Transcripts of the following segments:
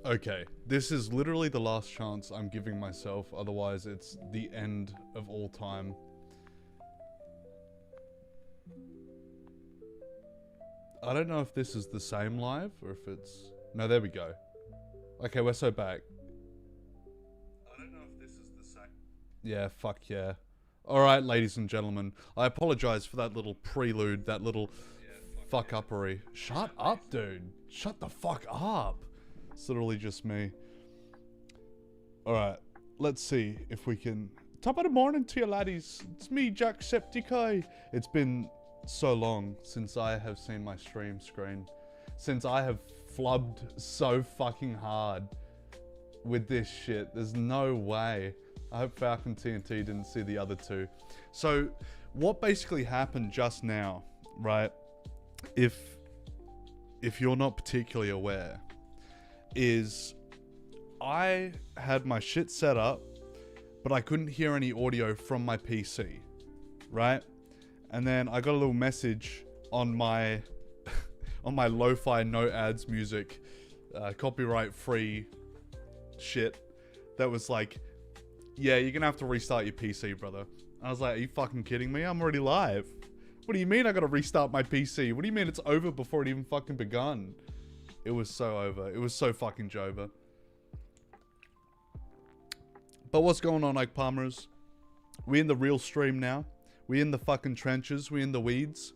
Okay, this is literally the last chance I'm giving myself, otherwise it's the end of all time. I don't know if this is the same live, or if it's... No, there we go. Okay, we're so back. I don't know if this is the same... Yeah, fuck yeah. Alright, ladies and gentlemen, I apologize for that little prelude, that little fuck-uppery. Shut up, dude. Shut the fuck up. It's literally just me. Alright, let's see if we can... Top of the morning to you laddies. It's me, Jacksepticeye. It's been so long since I have seen my stream screen. Since I have flubbed so fucking hard with this shit. There's no way. I hope Falcon TNT didn't see the other two. So, what basically happened just now, right? If you're not particularly aware, is I had my shit set up, but I couldn't hear any audio from my PC, right? And then I got a little message on my on my lo-fi no ads music, copyright free shit that was like, yeah, you're gonna have to restart your PC, brother. I was like, are you fucking kidding me? I'm already live. What do you mean I gotta restart my PC? What do you mean it's over before it even fucking begun? It was so over. It was so fucking Jover. But what's going on, Ike Palmers? We in the real stream now. We in the fucking trenches. We in the weeds.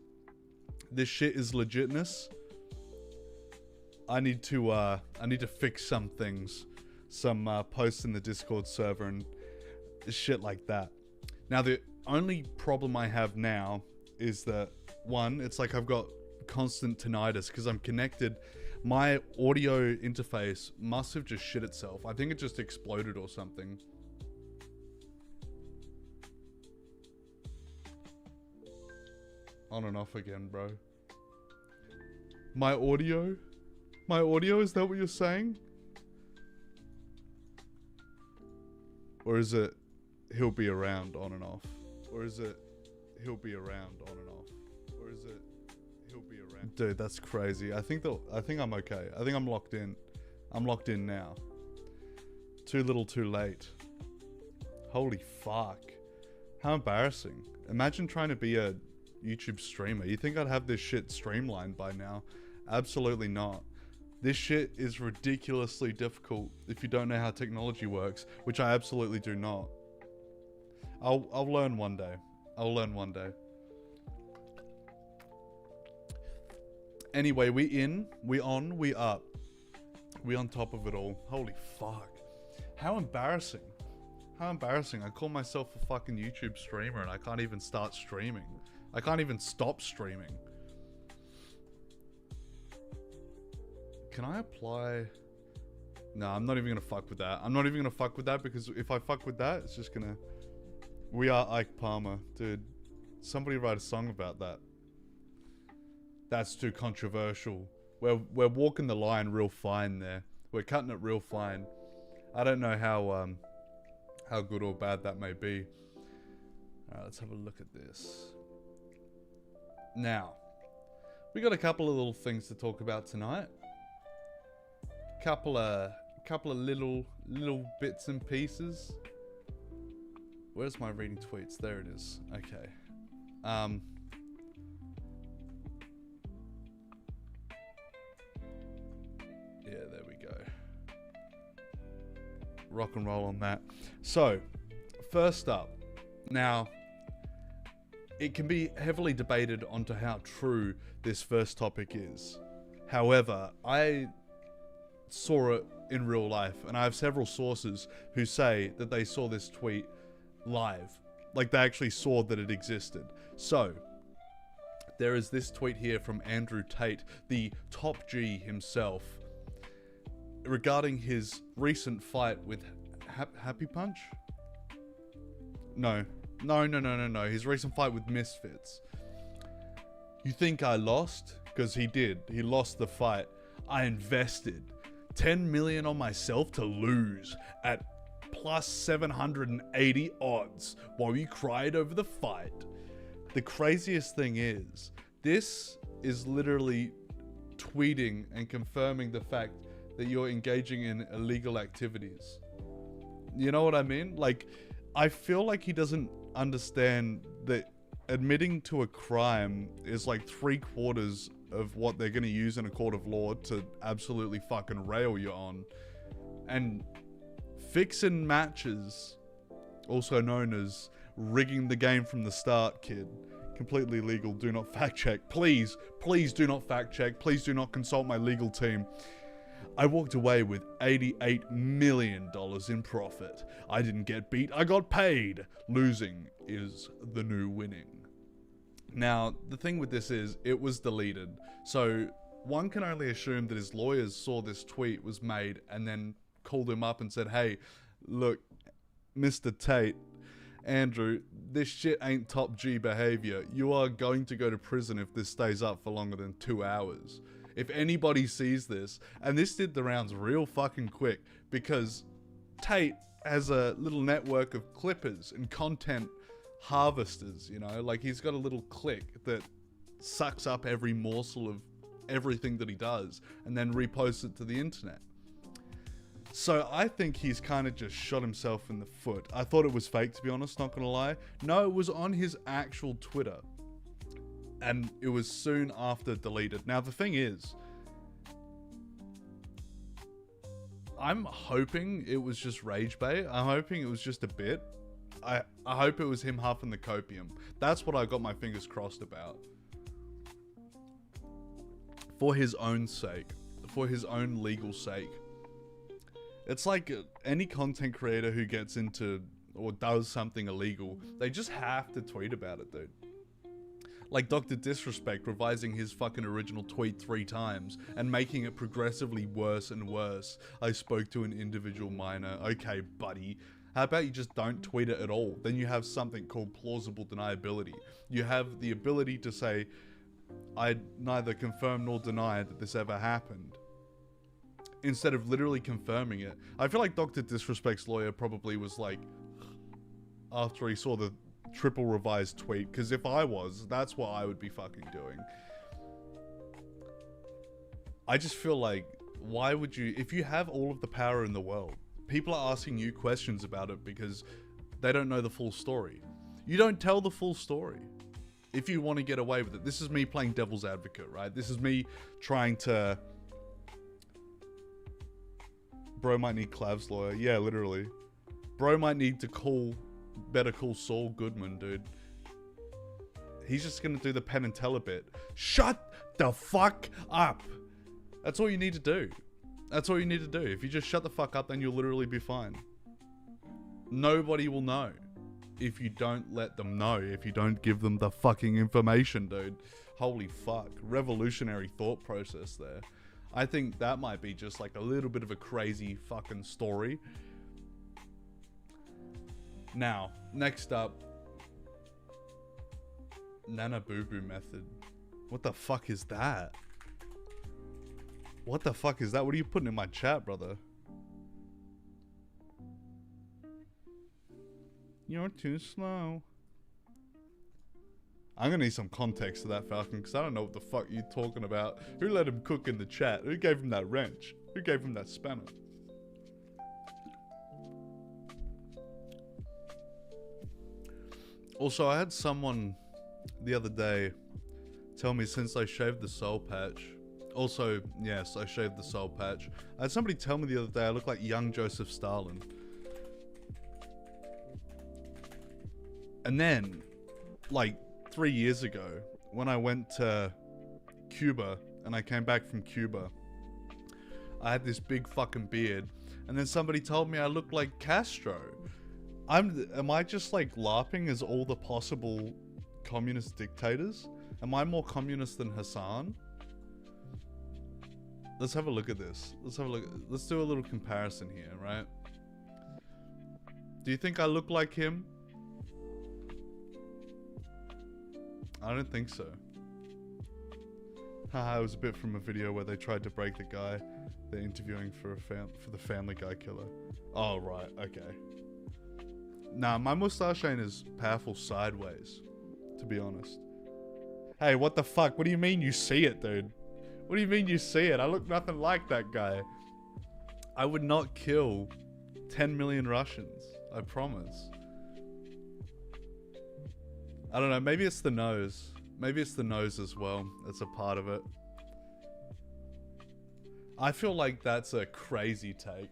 This shit is legitness. I need to fix some things. Some posts in the Discord server and shit like that. Now, the only problem I have now is that, one, it's like I've got constant tinnitus because I'm connected. My audio interface must have just shit itself. I think it just exploded or something. On and off again, bro. My audio? My audio, is that what you're saying? Or is it he'll be around on and off? Or is it he'll be around on and off? Or is it he'll be around? Dude, that's crazy. I think I'm okay. I think I'm locked in. I'm locked in now. Too little, too late. Holy fuck. How embarrassing. Imagine trying to be a YouTube streamer. You think I'd have this shit streamlined by now? Absolutely not. This shit is ridiculously difficult if you don't know how technology works, which I absolutely do not. I'll learn one day. I'll learn one day. Anyway, we in, we on, we up. We on top of it all. Holy fuck. How embarrassing. How embarrassing. I call myself a fucking YouTube streamer and I can't even start streaming. I can't even stop streaming. Can I apply? No, I'm not even gonna fuck with that. I'm not even gonna fuck with that because if I fuck with that, it's just gonna... We are Ike Palmer. Dude, somebody write a song about that. That's too controversial. We're walking the line real fine there. We're cutting it real fine. I don't know how good or bad that may be. Alright, let's have a look at this. Now, we got a couple of little things to talk about tonight. Couple of little bits and pieces. Where's my reading tweets? There it is. Okay. Yeah, there we go. Rock and roll on that. So, first up. Now, it can be heavily debated onto how true this first topic is. However, I saw it in real life, and I have several sources who say that they saw this tweet live. Like, they actually saw that it existed. So, there is this tweet here from Andrew Tate, the top G himself, regarding his recent fight with Happy Punch? No. His recent fight with Misfits. You think I lost? Because he did. He lost the fight. I invested 10 million on myself to lose at plus 780 odds while you cried over the fight. The craziest thing is, this is literally tweeting and confirming the fact that you're engaging in illegal activities. You know what I mean? Like, I feel like he doesn't understand that admitting to a crime is like 3/4 of what they're going to use in a court of law to absolutely fucking rail you on. And fixing matches, also known as rigging the game from the start, kid. Completely legal. Do not fact check. Please, please do not fact check. Please do not consult my legal team. I walked away with $88 million in profit. I didn't get beat, I got paid. Losing is the new winning. Now, the thing with this is, it was deleted. So, one can only assume that his lawyers saw this tweet was made and then called him up and said, hey, look, Mr. Tate, Andrew, this shit ain't top G behavior. You are going to go to prison if this stays up for longer than 2 hours. If anybody sees this, and this did the rounds real fucking quick, because Tate has a little network of clippers and content harvesters, you know, like he's got a little clique that sucks up every morsel of everything that he does and then reposts it to the internet. So I think he's kind of just shot himself in the foot. I thought it was fake, to be honest, not gonna lie. No, it was on his actual Twitter. And it was soon after deleted. Now, the thing is, I'm hoping it was just rage bait. I'm hoping it was just a bit. I hope it was him huffing the copium. That's what I got my fingers crossed about. For his own sake. For his own legal sake. It's like any content creator who gets into or does something illegal, they just have to tweet about it, dude. Like Dr. Disrespect revising his fucking original tweet 3 times and making it progressively worse and worse. I spoke to an individual minor. Okay, buddy. How about you just don't tweet it at all? Then you have something called plausible deniability. You have the ability to say, I neither confirm nor deny that this ever happened, instead of literally confirming it. I feel like Dr. Disrespect's lawyer probably was like, after he saw the triple revised tweet, because if I was, that's what I would be fucking doing. I just feel like, why would you, if you have all of the power in the world, people are asking you questions about it because they don't know the full story. You don't tell the full story if you want to get away with it. This is me playing devil's advocate, right? This is me trying to... Bro might need Clav's lawyer. Yeah, literally. Bro might need to call Better Call Saul Goodman, dude. He's just gonna do the Penn and Teller bit. Shut the fuck up! That's all you need to do. That's all you need to do. If you just shut the fuck up, then you'll literally be fine. Nobody will know if you don't let them know, if you don't give them the fucking information, dude. Holy fuck. Revolutionary thought process there. I think that might be just like a little bit of a crazy fucking story. Now, next up, Nana Boo Boo method. What the fuck is that? What the fuck is that? What are you putting in my chat, brother? You're too slow. I'm gonna need some context to that, Falcon, because I don't know what the fuck you're talking about. Who let him cook in the chat? Who gave him that wrench? Who gave him that spanner? Also, I had someone the other day tell me since I shaved the soul patch. Also, yes, I shaved the soul patch. I had somebody tell me the other day I look like young Joseph Stalin. And then, like 3 years ago, when I went to Cuba and I came back from Cuba, I had this big fucking beard, and then somebody told me I looked like Castro. Am I just like LARPing as all the possible communist dictators? Am I more communist than Hassan? Let's have a look at this. Let's do a little comparison here, right? Do you think I look like him? I don't think so. Haha, it was a bit from a video where they tried to break the guy they're interviewing for the Family Guy killer. Oh, right, okay. Nah, my mustache ain't as powerful sideways, to be honest. Hey, what the fuck? What do you mean you see it, dude? What do you mean you see it? I look nothing like that guy. I would not kill 10 million Russians. I promise. I don't know. Maybe it's the nose. Maybe it's the nose as well. It's a part of it. I feel like that's a crazy take.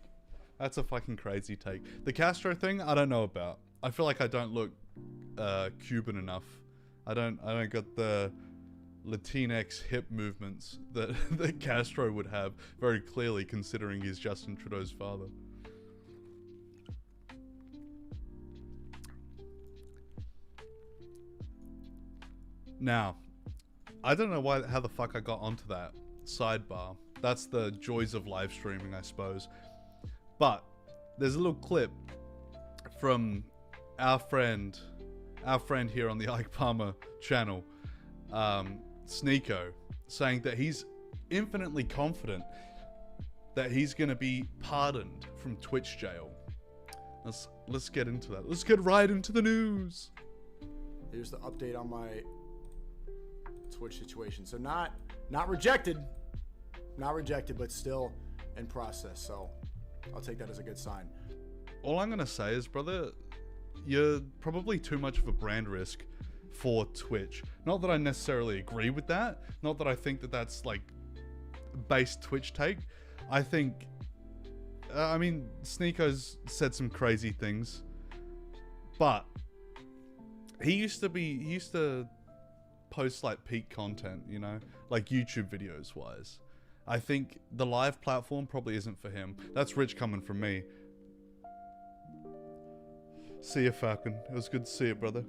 That's a fucking crazy take. The Castro thing, I don't know about. I feel like I don't look Cuban enough. I don't got the Latinx hip movements that that Castro would have, very clearly, considering he's Justin Trudeau's father. Now, I don't know how the fuck I got onto that sidebar. That's the joys of live streaming, I suppose. But there's a little clip from our friend here on the Ike Palmer channel, Sneako, saying that he's infinitely confident that he's gonna be pardoned from Twitch jail. Let's get into that. Let's get right into the news. Here's the update on my Twitch situation. So not rejected, but still in process. So I'll take that as a good sign. All I'm gonna say is, brother, you're probably too much of a brand risk for Twitch. Not that I necessarily agree with that. Not that I think that that's like base Twitch take. I think, I mean, Sneako's said some crazy things, but he used to post like peak content, you know, like YouTube videos wise. I think the live platform probably isn't for him. That's rich coming from me. See you, Falcon. It was good to see you, brother.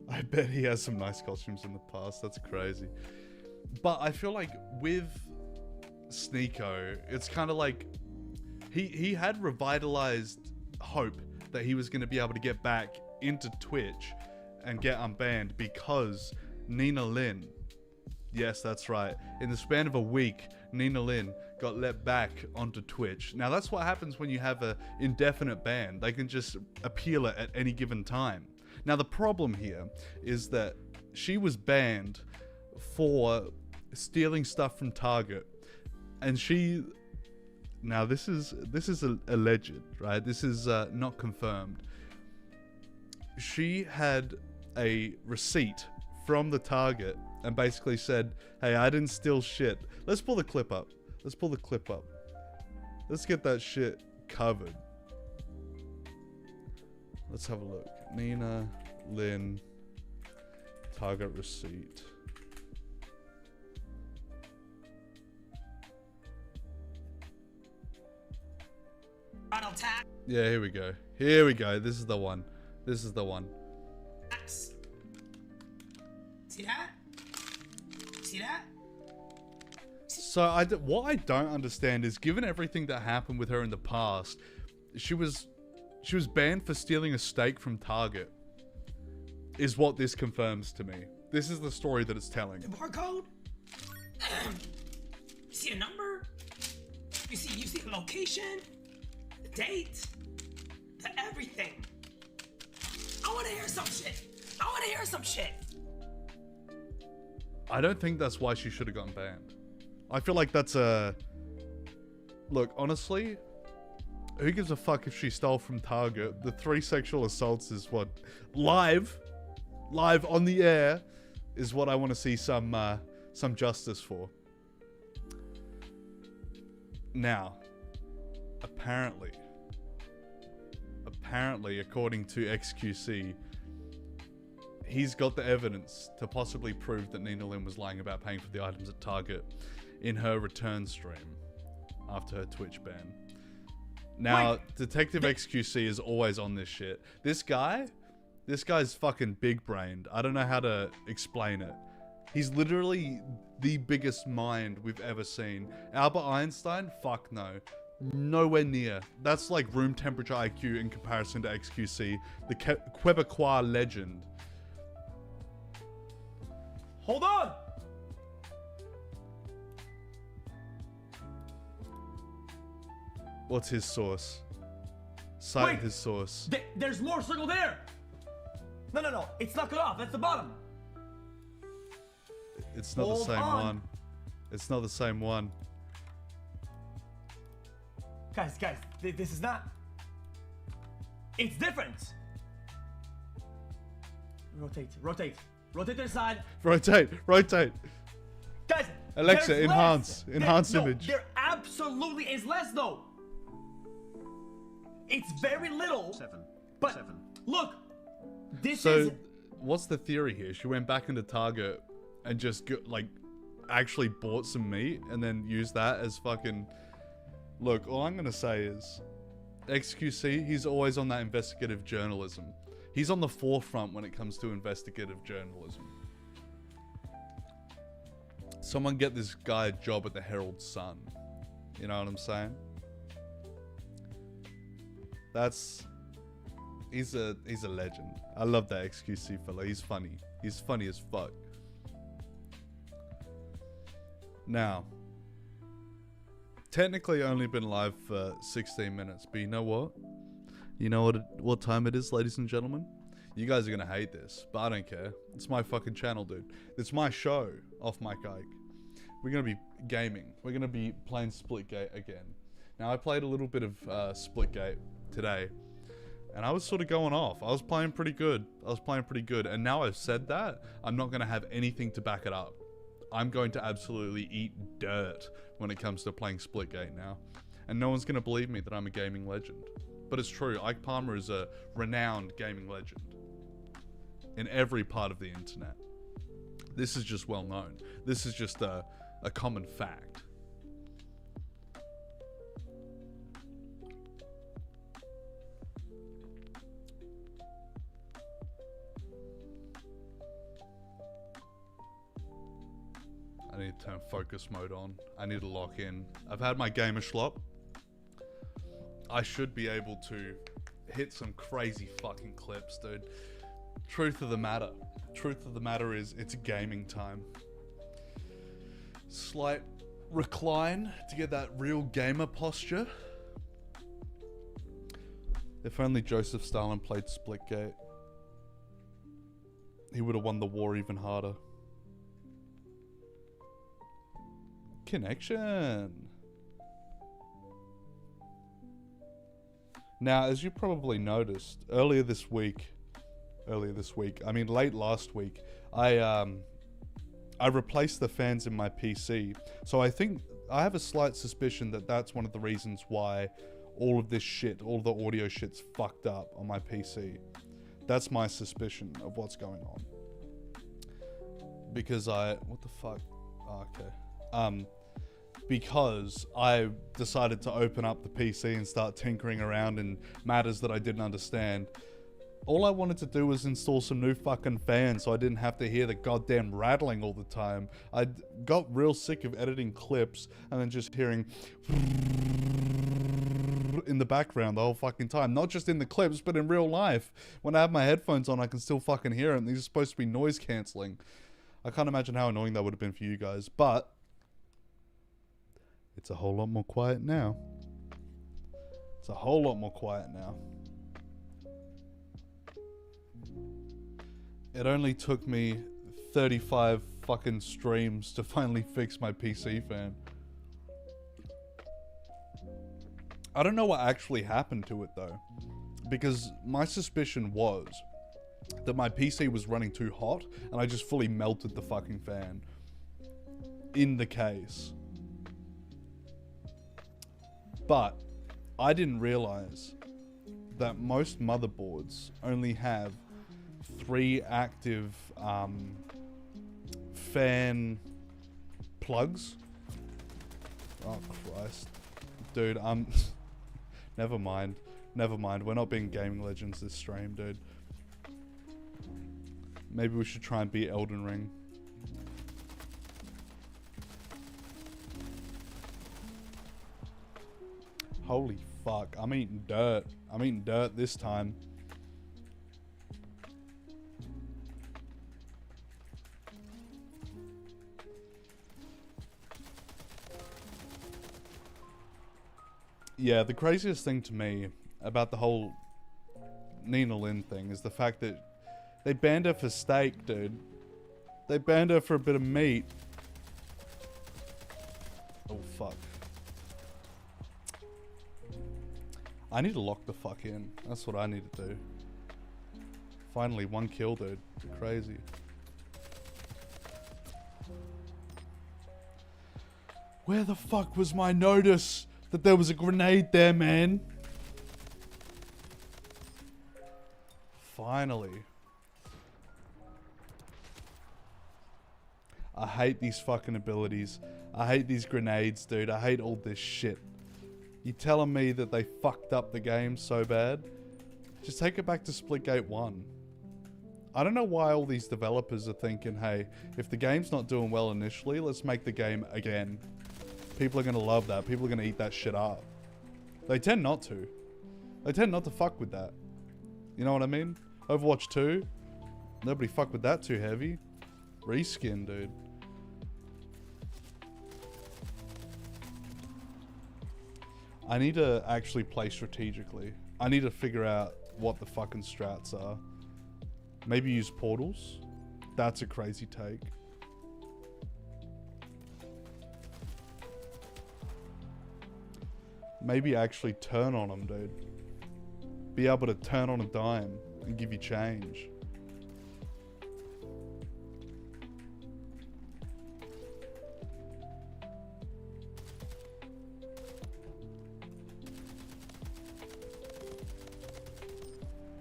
I bet he has some nice costumes in the past. That's crazy. But I feel like with Sneako, it's kind of like he had revitalized hope that he was going to be able to get back into Twitch and get unbanned because Nina Lin, yes, that's right, in the span of a week, Nina Lin got let back onto Twitch. Now that's what happens when you have an indefinite ban. They can just appeal it at any given time. Now the problem here is that she was banned for stealing stuff from Target, and she, now this is alleged, right? This is not confirmed. She had a receipt from the Target and basically said, hey, I didn't steal shit. Let's pull the clip up. Let's pull the clip up. Let's get that shit covered. Let's have a look. Nina Lin Target receipt. Yeah, here we go. Here we go. This is the one. This is the one. See that? See that? So what I don't understand is, given everything that happened with her in the past, she was banned for stealing a steak from Target, is what this confirms to me. This is the story that it's telling. The barcode? You see a number? You see the location? The date? The everything. I wanna hear some shit. I wanna hear some shit. I don't think that's why she should have gotten banned. I feel like that's a... Look, honestly, who gives a fuck if she stole from Target? The 3 sexual assaults is what... Live on the air is what I want to see some justice for. Now, apparently, according to XQC, he's got the evidence to possibly prove that Nina Lin was lying about paying for the items at Target in her return stream after her Twitch ban. Now, Detective XQC is always on this shit. This guy's fucking big-brained. I don't know how to explain it. He's literally the biggest mind we've ever seen. Albert Einstein? Fuck no. Nowhere near. That's like room temperature IQ in comparison to XQC, the Quebecois legend. Hold on! What's his source? Cite his source. There's more circle there! No. It's not cut off. That's the bottom. It's not the same one. It's not the same one. Guys, this is not... It's different. Rotate to the side. Rotate. Guys, Alexa, there's enhance. less. Enhance No, image. There absolutely is less though. It's very little. But look, this So, is... what's the theory here? She went back into Target and just actually bought some meat and then used that as fucking... Look, all I'm gonna say is, XQC, he's always on that investigative journalism. He's on the forefront when it comes to investigative journalism. Someone get this guy a job at the Herald Sun. You know what I'm saying? He's a legend. I love that XQC fella. He's funny. He's funny as fuck. Now, technically only been live for 16 minutes, but you know what? You know what time it is, ladies and gentlemen? You guys are gonna hate this, but I don't care. It's my fucking channel, dude. It's my show, Off Mic Ike. We're gonna be gaming. We're gonna be playing Splitgate again. Now, I played a little bit of Splitgate today, and I was sort of going off. I was playing pretty good. And now I've said that, I'm not gonna have anything to back it up. I'm going to absolutely eat dirt when it comes to playing Splitgate now. And no one's gonna believe me that I'm a gaming legend. But it's true, Ike Palmer is a renowned gaming legend in every part of the internet. This is just well known. This is just a common fact. I need to turn focus mode on. I need to lock in. I've had my gamer schlop. I should be able to hit some crazy fucking clips, dude. Truth of the matter is it's gaming time. Slight recline to get that real gamer posture. If only Joseph Stalin played Splitgate, he would have won the war even harder. Connection. Now, as you probably noticed, late last week, I replaced the fans in my PC. So I think, I have a slight suspicion that that's one of the reasons why all of this shit, all the audio shit's fucked up on my PC. That's my suspicion of what's going on. Because what the fuck? Oh, okay. Because I decided to open up the PC and start tinkering around in matters that I didn't understand. All I wanted to do was install some new fucking fans so I didn't have to hear the goddamn rattling all the time. I got real sick of editing clips and then just hearing in the background the whole fucking time. Not just in the clips, but in real life. When I have my headphones on, I can still fucking hear it, and these are supposed to be noise cancelling. I can't imagine how annoying that would have been for you guys, but it's a whole lot more quiet now. It's a whole lot more quiet now. It only took me 35 fucking streams to finally fix my PC fan. I don't know what actually happened to it though, because my suspicion was that my PC was running too hot and I just fully melted the fucking fan in the case. But I didn't realize that most motherboards only have 3 active fan plugs. Oh Christ, dude, never mind. We're not being gaming legends this stream, dude. Maybe we should try and beat Elden Ring. Holy fuck, I'm eating dirt. I'm eating dirt this time. Yeah, the craziest thing to me about the whole Nina Lynn thing is the fact that they banned her for steak, dude. They banned her for a bit of meat. Oh, fuck. I need to lock the fuck in. That's what I need to do. Finally, 1 kill, dude. Crazy. Where the fuck was my notice that there was a grenade there, man? Finally. I hate these fucking abilities. I hate these grenades, dude. I hate all this shit. You telling me that they fucked up the game so bad? Just take it back to Splitgate 1. I don't know why all these developers are thinking, hey, if the game's not doing well initially, let's make the game again. People are going to love that. People are going to eat that shit up. They tend not to. They tend not to fuck with that. You know what I mean? Overwatch 2, nobody fucked with that too heavy. Reskin, dude. I need to actually play strategically. I need to figure out what the fucking strats are. Maybe use portals. That's a crazy take. Maybe actually turn on them, dude. Be able to turn on a dime and give you change.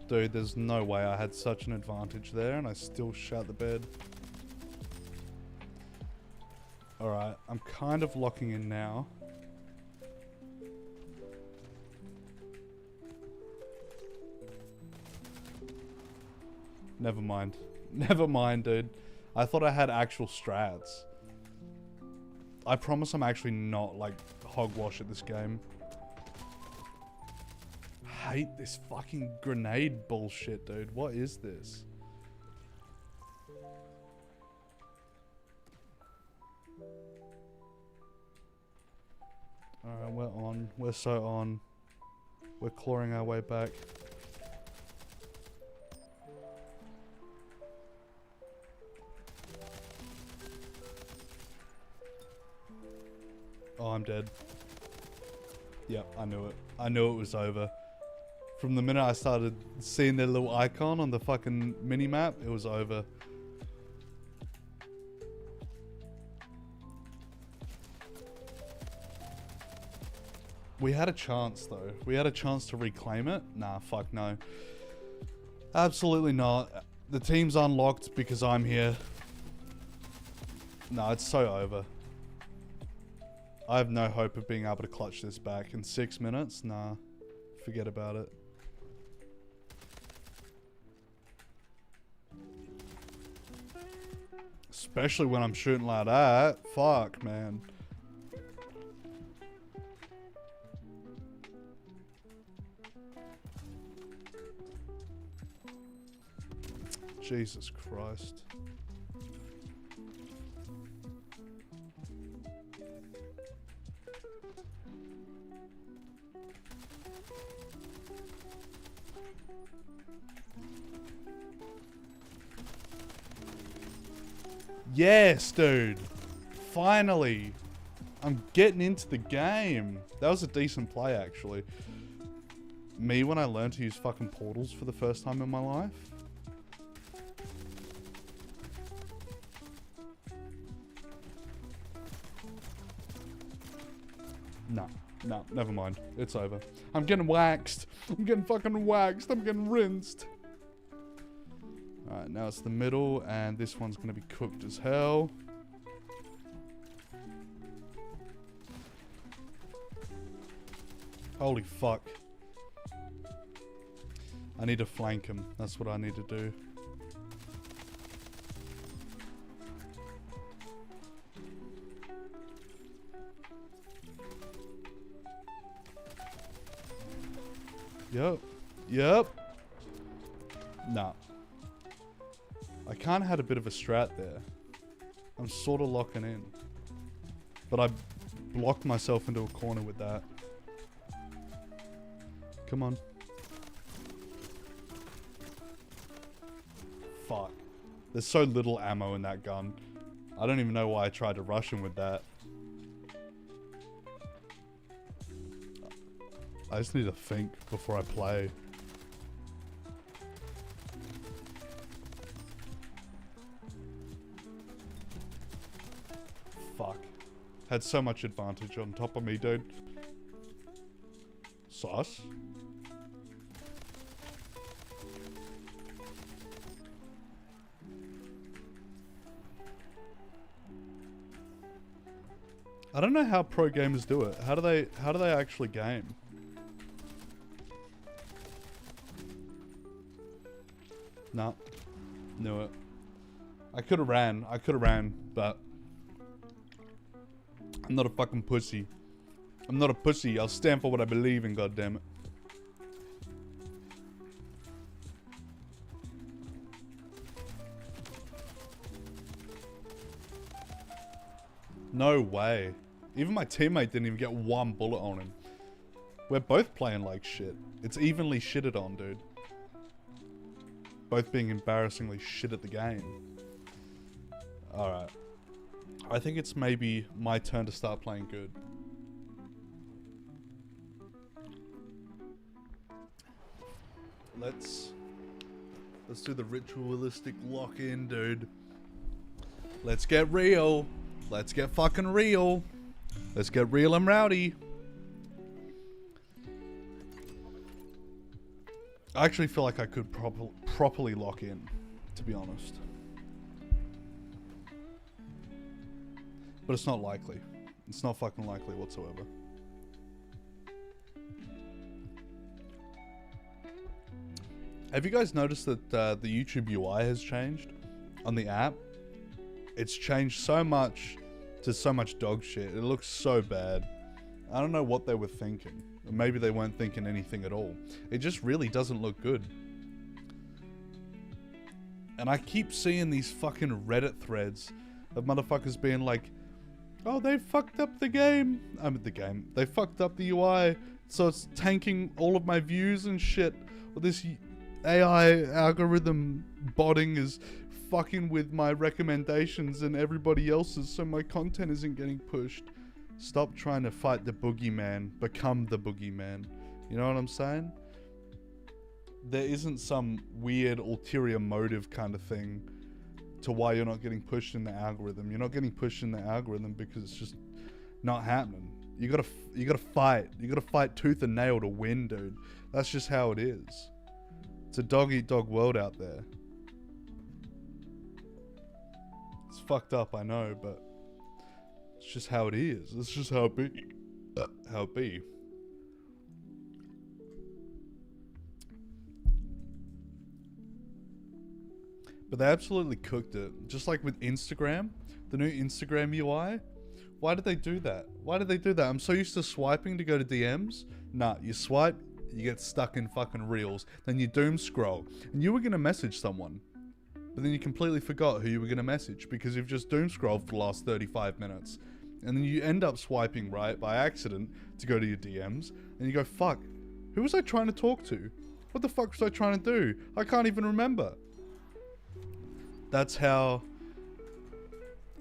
Dude, there's no way I had such an advantage there and I still shut the bed. Alright, I'm kind of locking in now. Never mind. Never mind, dude. I thought I had actual strats. I promise I'm actually not, like, hogwash at this game. Hate this fucking grenade bullshit, dude. What is this? Alright, we're on. We're so on. We're clawing our way back. Oh, I'm dead. Yep, I knew it. I knew it was over. From the minute I started seeing their little icon on the fucking mini-map, it was over. We had a chance, though. We had a chance to reclaim it. Nah, fuck no. Absolutely not. The team's unlocked because I'm here. Nah, it's so over. I have no hope of being able to clutch this back in 6 minutes. Nah, forget about it. Especially when I'm shooting like that. Fuck, man. Jesus Christ. Yes, dude. Finally. I'm getting into the game. That was a decent play, actually. Me when I learned to use fucking portals for the first time in my life. No, never mind. It's over. I'm getting waxed. I'm getting fucking waxed. I'm getting rinsed. Alright, now it's the middle, and this one's gonna be cooked as hell. Holy fuck. I need to flank him. That's what I need to do. Yep. Nah. I kinda had a bit of a strat there. I'm sorta locking in. But I blocked myself into a corner with that. Come on. Fuck. There's so little ammo in that gun. I don't even know why I tried to rush him with that. I just need to think before I play. Fuck. Had so much advantage on top of me, dude. Sauce? I don't know how pro gamers do it. How do they actually game? Nah. Knew it. I could have ran, but I'm not a fucking pussy. I'm not a pussy. I'll stand for what I believe in, goddammit. No way. Even my teammate didn't even get one bullet on him. We're both playing like shit. It's evenly shitted on, dude. Both being embarrassingly shit at the game. Alright. I think it's maybe my turn to start playing good. Let's do the ritualistic lock-in, dude. Let's get real. Let's get fucking real. Let's get real and rowdy. I actually feel like I could properly lock in, to be honest. But it's not likely. It's not fucking likely whatsoever. Have you guys noticed that the YouTube UI has changed on the app? It's changed so much to so much dog shit. It looks so bad. I don't know what they were thinking. Or maybe they weren't thinking anything at all. It just really doesn't look good. And I keep seeing these fucking Reddit threads of motherfuckers being like, oh, they fucked up the game. They fucked up the UI, so it's tanking all of my views and shit. Or this AI algorithm botting is fucking with my recommendations and everybody else's, so my content isn't getting pushed. Stop trying to fight the boogeyman. Become the boogeyman. You know what I'm saying? There isn't some weird ulterior motive kind of thing to why you're not getting pushed in the algorithm. You're not getting pushed in the algorithm because it's just not happening. You gotta fight. You gotta fight tooth and nail to win, dude. That's just how it is. It's a dog-eat-dog world out there. It's fucked up, I know, but it's just how it is. It's just how it be. How it be. But they absolutely cooked it. Just like with Instagram, the new Instagram UI. Why did they do that? Why did they do that? I'm so used to swiping to go to DMs. Nah, you swipe, you get stuck in fucking reels. Then you doom scroll. And you were going to message someone. But then you completely forgot who you were going to message because you've just doom scrolled for the last 35 minutes. And then you end up swiping right by accident to go to your DMs. And you go, fuck, who was I trying to talk to? What the fuck was I trying to do? I can't even remember. That's how...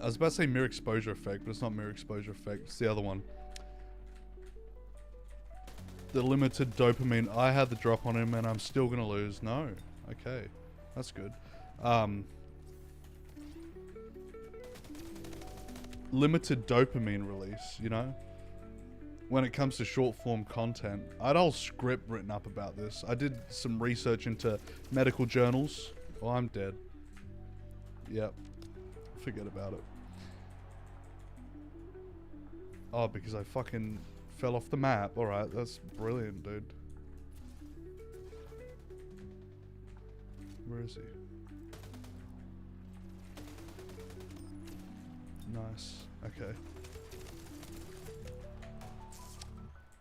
I was about to say mirror exposure effect, but it's not mirror exposure effect. It's the other one. The limited dopamine. I had the drop on him and I'm still going to lose. No. Okay. That's good. Limited dopamine release, you know? When it comes to short form content. I had a whole script written up about this. I did some research into medical journals. Oh, I'm dead. Yep. Forget about it. Oh, because I fucking fell off the map. Alright, that's brilliant, dude. Where is he? Nice. Okay.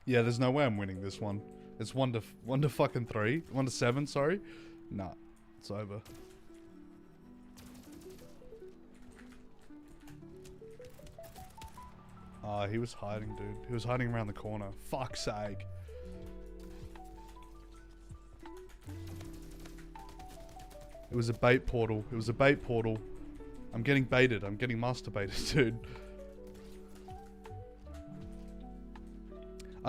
Yeah, there's no way I'm winning this one. It's 1 to fucking 3. 1 to 7, sorry. Nah. It's over. Ah, he was hiding, dude. He was hiding around the corner. Fuck's sake. It was a bait portal. It was a bait portal. I'm getting baited. I'm getting masturbated, dude.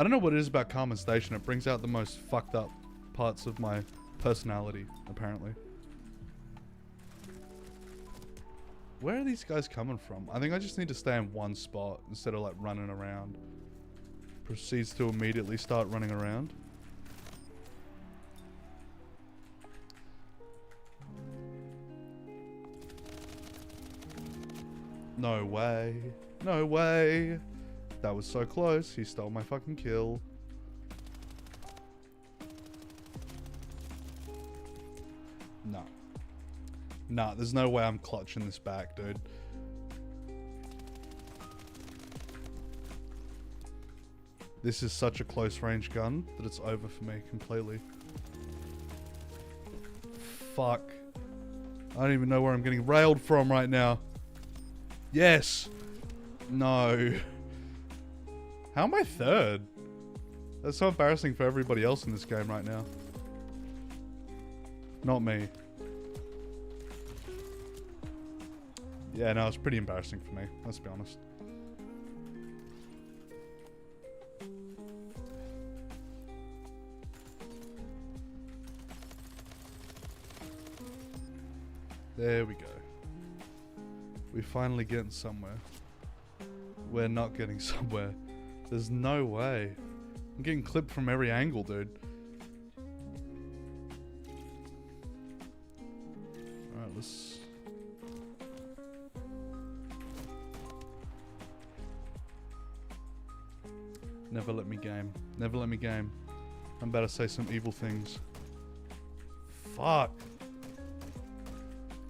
I don't know what it is about Carmen Station. It brings out the most fucked up parts of my personality, apparently. Where are these guys coming from? I think I just need to stay in one spot instead of like running around. Proceeds to immediately start running around. No way. No way. That was so close. He stole my fucking kill. No. Nah, there's no way I'm clutching this back, dude. This is such a close range gun that it's over for me completely. Fuck. I don't even know where I'm getting railed from right now. Yes. No. How am I third? That's so embarrassing for everybody else in this game right now. Not me. Yeah, no, it's pretty embarrassing for me. Let's be honest. There we go. We're finally getting somewhere. We're not getting somewhere. There's no way. I'm getting clipped from every angle, dude. Alright, let's... Never let me game. Never let me game. I'm about to say some evil things. Fuck.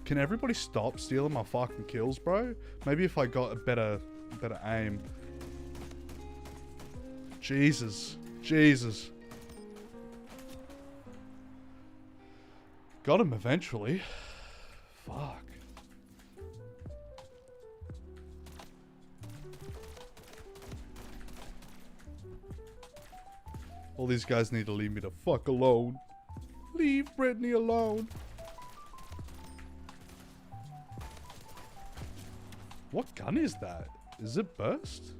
Can everybody stop stealing my fucking kills, bro? Maybe if I got a better aim. Jesus. Jesus. Got him eventually. Fuck. All these guys need to leave me the fuck alone. Leave Brittany alone. What gun is that? Is it burst?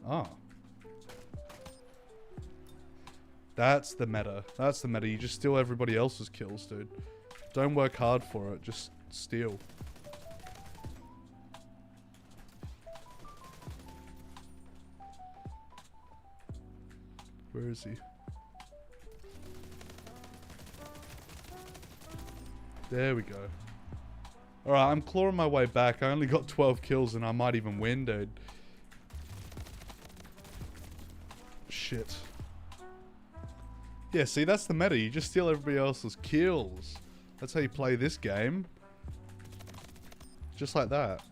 Oh. That's the meta. That's the meta. You just steal everybody else's kills, dude. Don't work hard for it. Just steal. Where is he? There we go. Alright, I'm clawing my way back. I only got 12 kills and I might even win, dude. Shit. Yeah, see, that's the meta. You just steal everybody else's kills. That's how you play this game. Just like that.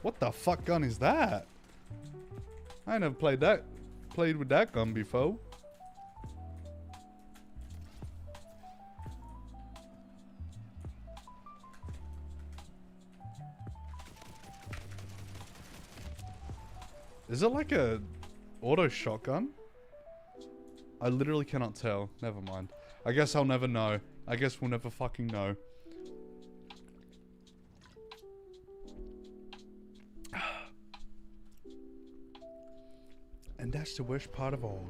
What the fuck gun is that? I never played with that gun before. Is it like a auto shotgun? I literally cannot tell. Never mind. I guess I'll never know. I guess we'll never fucking know. And that's the worst part of all.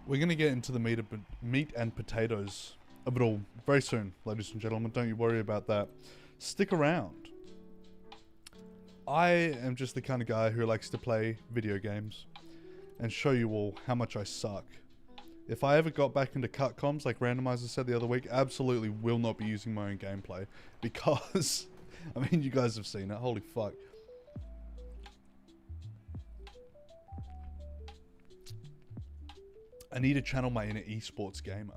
We're gonna get into the meat and potatoes of it all very soon, ladies and gentlemen. Don't you worry about that. Stick around. I am just the kind of guy who likes to play video games and show you all how much I suck. If I ever got back into cut comms, like Randomizer said the other week, absolutely will not be using my own gameplay because, I mean, you guys have seen it. Holy fuck. I need to channel my inner esports gamer.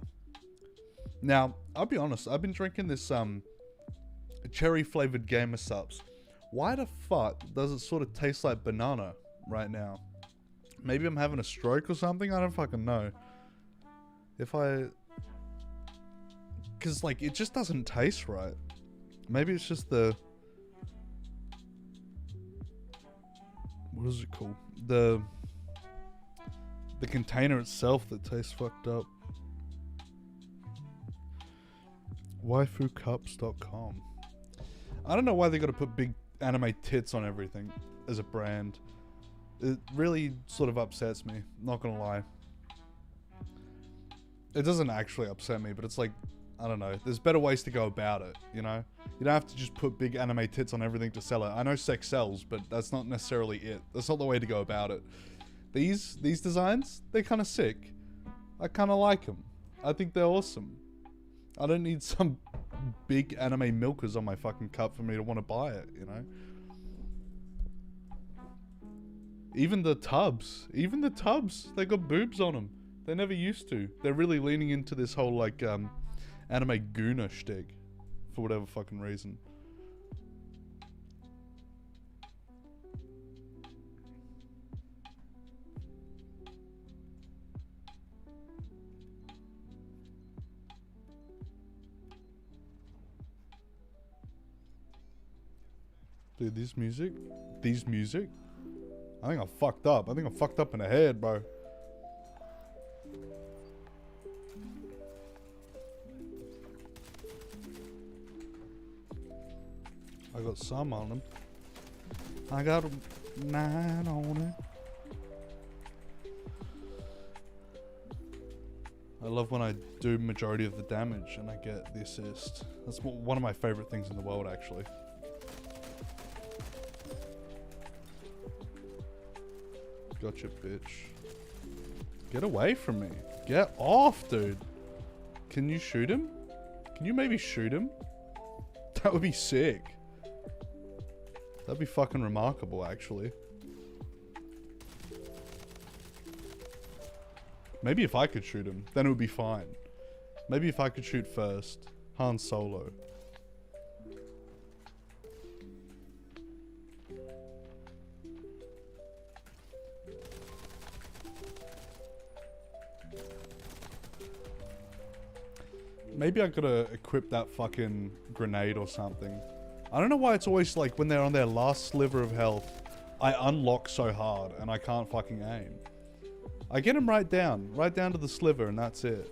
Now, I'll be honest, I've been drinking this cherry flavored gamer subs. Why the fuck does it sort of taste like banana right now? Maybe I'm having a stroke or something? I don't fucking know. Because, like, it just doesn't taste right. Maybe it's just the... What is it called? The container itself that tastes fucked up. Waifucups.com. I don't know why they got to put big anime tits on everything as a brand. It really sort of upsets me, not gonna lie. It doesn't actually upset me, but it's like, I don't know, there's better ways to go about it, you know? You don't have to just put big anime tits on everything to sell it. I know sex sells, but that's not necessarily it. That's not the way to go about it. These designs, they're kind of sick. I kind of like them. I think they're awesome. I don't need some big anime milkers on my fucking cup for me to want to buy it, you know? Even the tubs, they got boobs on them. They never used to. They're really leaning into this whole, like, anime gooner shtick. For whatever fucking reason. Dude, these music, I think I'm fucked up. I think I'm fucked up in the head, bro. I got some on them. I got 9 on it. I love when I do majority of the damage and I get the assist. That's one of my favorite things in the world, actually. Gotcha, bitch. Get away from me. Get off, dude. Can you shoot him? Can you maybe shoot him? That would be sick. That'd be fucking remarkable, actually. Maybe if I could shoot him, then it would be fine. Maybe if I could shoot first. Han Solo. Maybe I gotta equip that fucking grenade or something. I don't know why it's always like when they're on their last sliver of health, I unlock so hard and I can't fucking aim. I get him right down to the sliver, and that's it.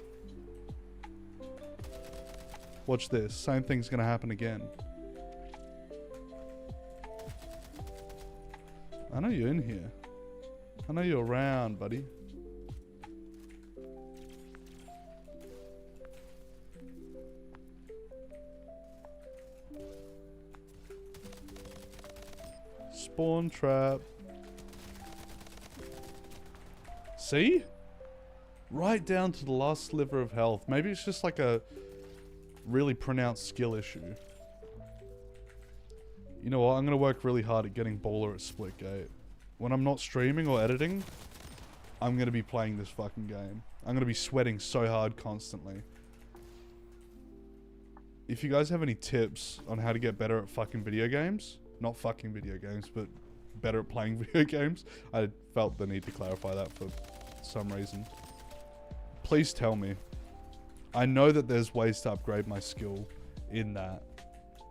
Watch this, same thing's gonna happen again. I know you're in here. I know you're around, buddy. Spawn trap. See? Right down to the last sliver of health. Maybe it's just like a really pronounced skill issue. You know what? I'm going to work really hard at getting baller at Splitgate. When I'm not streaming or editing, I'm going to be playing this fucking game. I'm going to be sweating so hard constantly. If you guys have any tips on how to get better at fucking video games, not fucking video games, but better at playing video games, I felt the need to clarify that for some reason. Please tell me. I know that there's ways to upgrade my skill in that.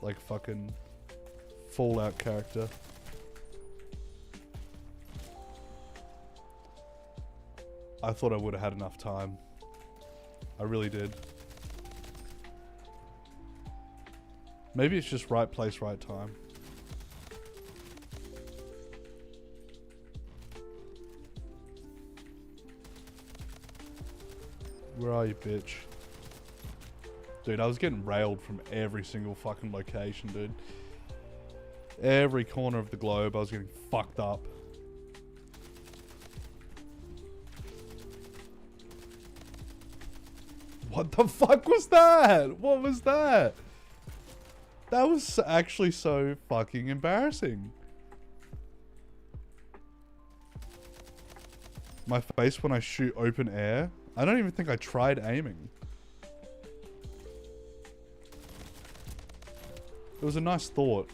Like fucking Fallout character. I thought I would have had enough time. I really did. Maybe it's just right place, right time. Where are you, bitch? Dude, I was getting railed from every single fucking location, dude. Every corner of the globe, I was getting fucked up. What the fuck was that? What was that? That was actually so fucking embarrassing. My face when I shoot open air. I don't even think I tried aiming. It was a nice thought.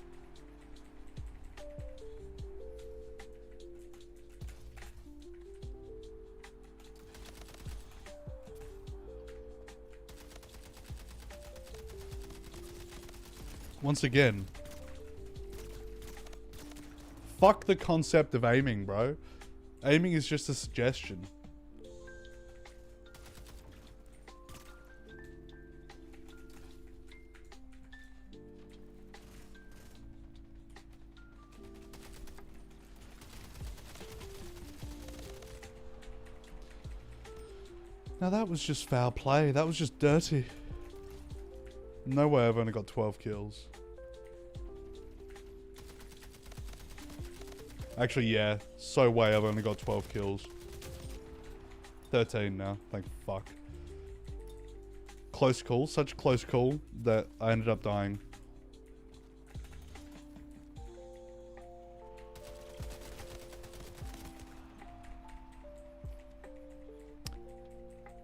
Once again, fuck the concept of aiming, bro. Aiming is just a suggestion. Now that was just foul play. That was just dirty. No way I've only got 12 kills. Actually, yeah. So way I've only got 12 kills. 13 now. Thank fuck. Close call. Such a close call that I ended up dying.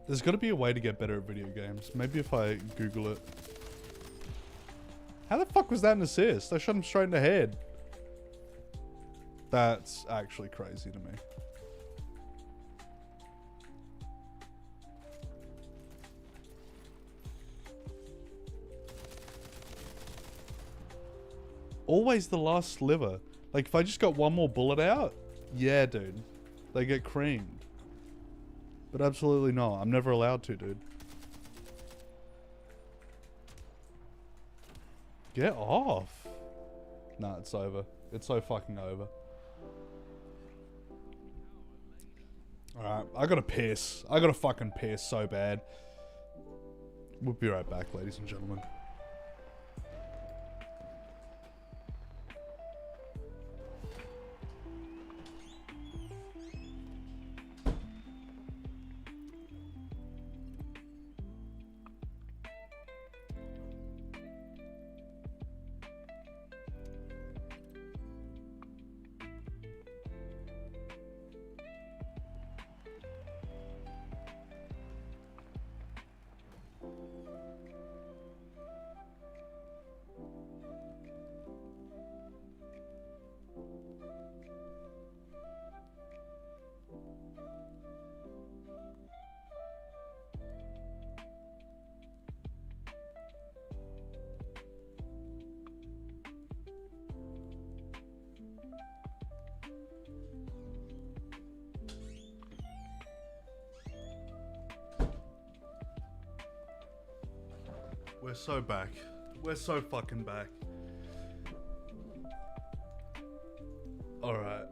There's got to be a way to get better at video games. Maybe if I Google it. How the fuck was that an assist? I shot him straight in the head. That's actually crazy to me. Always the last sliver. Like, if I just got one more bullet out, yeah, dude. They get creamed. But absolutely not. I'm never allowed to, dude. Get off. Nah, it's over. It's so fucking over. Alright, I gotta piss. I gotta fucking piss so bad. We'll be right back, ladies and gentlemen. We're so back. We're so fucking back. Alright.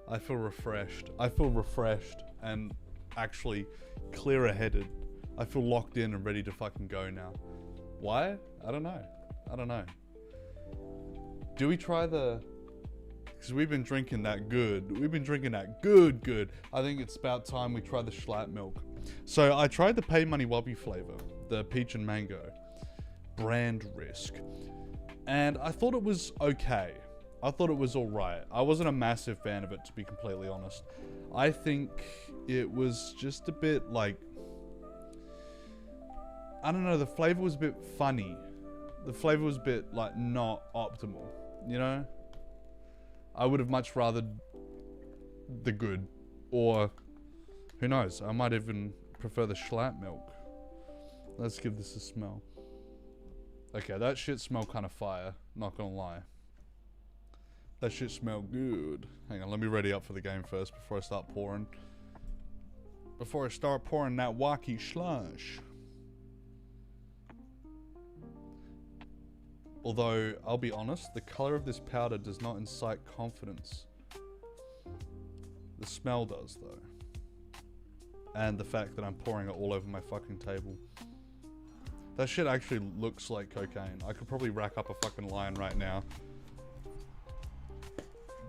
I feel refreshed. I feel refreshed and actually clearer headed. I feel locked in and ready to fucking go now. Why? I don't know. I don't know. Do we try the... Because we've been drinking that good. We've been drinking that good. I think it's about time we try the Schlatt milk. So I tried the Pay Money Wubby flavor, the peach and mango, brand risk, and I thought it was okay. I thought it was alright. I wasn't a massive fan of it, to be completely honest. I think it was just a bit like, I don't know, the flavor was a bit funny. The flavor was a bit like not optimal, you know? I would have much rather the good, or who knows, I might even prefer the Schlatt milk. Let's give this a smell. Okay, that shit smelled kind of fire, not gonna lie. That shit smelled good. Hang on, let me ready up for the game first before I start pouring. Before I start pouring that wacky slush. Although, I'll be honest, the color of this powder does not incite confidence. The smell does, though. And the fact that I'm pouring it all over my fucking table. That shit actually looks like cocaine. I could probably rack up a fucking line right now.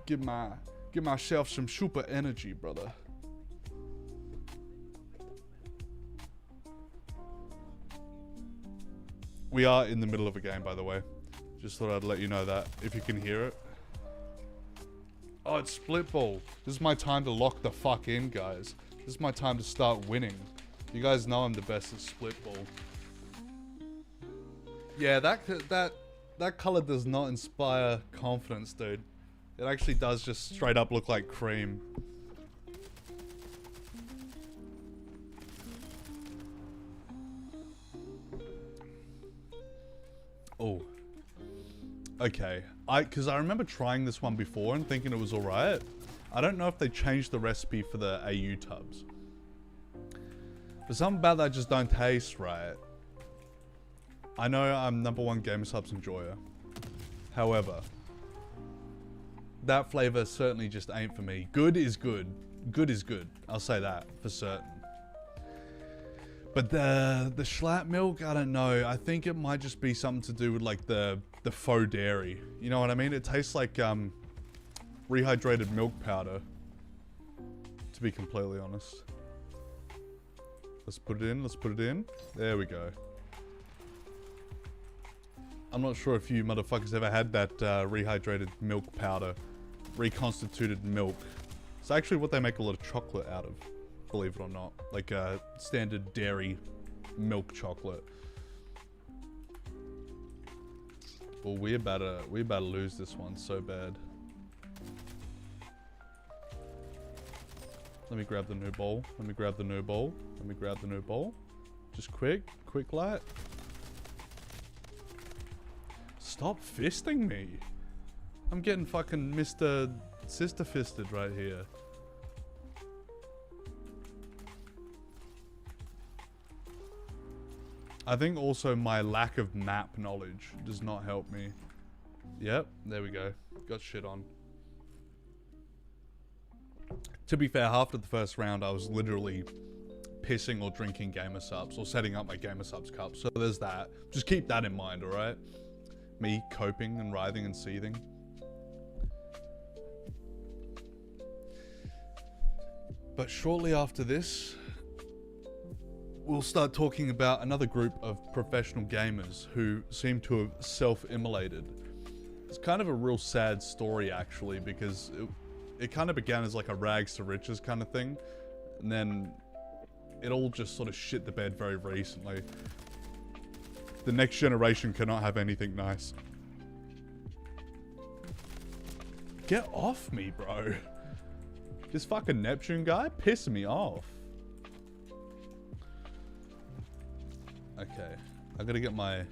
Give myself some super energy, brother. We are in the middle of a game, by the way. Just thought I'd let you know that, if you can hear it. Oh, it's split ball. This is my time to lock the fuck in, guys. This is my time to start winning. You guys know I'm the best at split ball. Yeah, that color does not inspire confidence, dude. It actually does just straight up look like cream. Oh. Okay. Because I remember trying this one before and thinking it was alright. I don't know if they changed the recipe for the AU tubs. But something about that just don't taste right. I know I'm #1 GamerSubs enjoyer. However, that flavor certainly just ain't for me. Good is good. Good is good. I'll say that for certain. But the Schlatt milk, I don't know. I think it might just be something to do with like the faux dairy. You know what I mean? It tastes like rehydrated milk powder. To be completely honest. Let's put it in. Let's put it in. There we go. I'm not sure if you motherfuckers ever had that rehydrated milk powder. Reconstituted milk. It's actually what they make a lot of chocolate out of. Believe it or not. Like standard dairy milk chocolate. Well, we about to lose this one so bad. Let me grab the new bowl. Let me grab the new bowl. Let me grab the new bowl. Just quick light. Stop fisting me. I'm getting fucking Mr. Sister Fisted right here. I think also my lack of map knowledge does not help me. Yep, there we go. Got shit on. To be fair, after the first round, I was literally pissing or drinking gamer subs or setting up my gamer subs cup. So there's that. Just keep that in mind, alright? Me coping and writhing and seething. But shortly after this, we'll start talking about another group of professional gamers who seem to have self-immolated. It's kind of a real sad story, actually, because it kind of began as like a rags to riches kind of thing. And then it all just sort of shit the bed very recently. The next generation cannot have anything nice. Get off me, bro. This fucking Neptune guy pissing me off. Okay, I gotta get my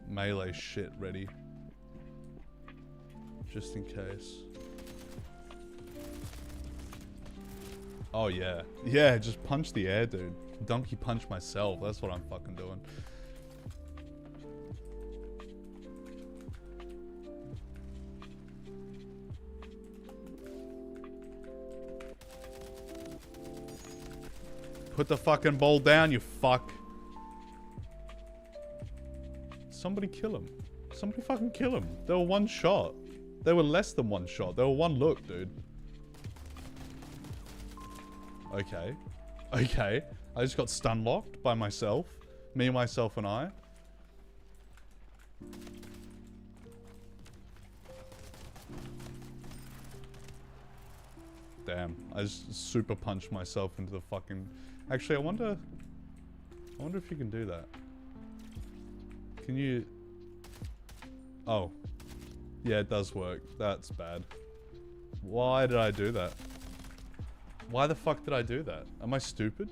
melee shit ready. Just in case. Oh yeah. Yeah, just punch the air, dude. Donkey punch myself, that's what I'm fucking doing. Put the fucking ball down, you fuck. Somebody kill him. Somebody fucking kill him. They were one shot. They were less than one shot. They were one look, dude. Okay. Okay. I just got stun locked by myself. Me, myself, and I. Damn. I just super punched myself into the fucking... Actually, I wonder if you can do that. Can you... Oh. Yeah, it does work. That's bad. Why did I do that? Why the fuck did I do that? Am I stupid?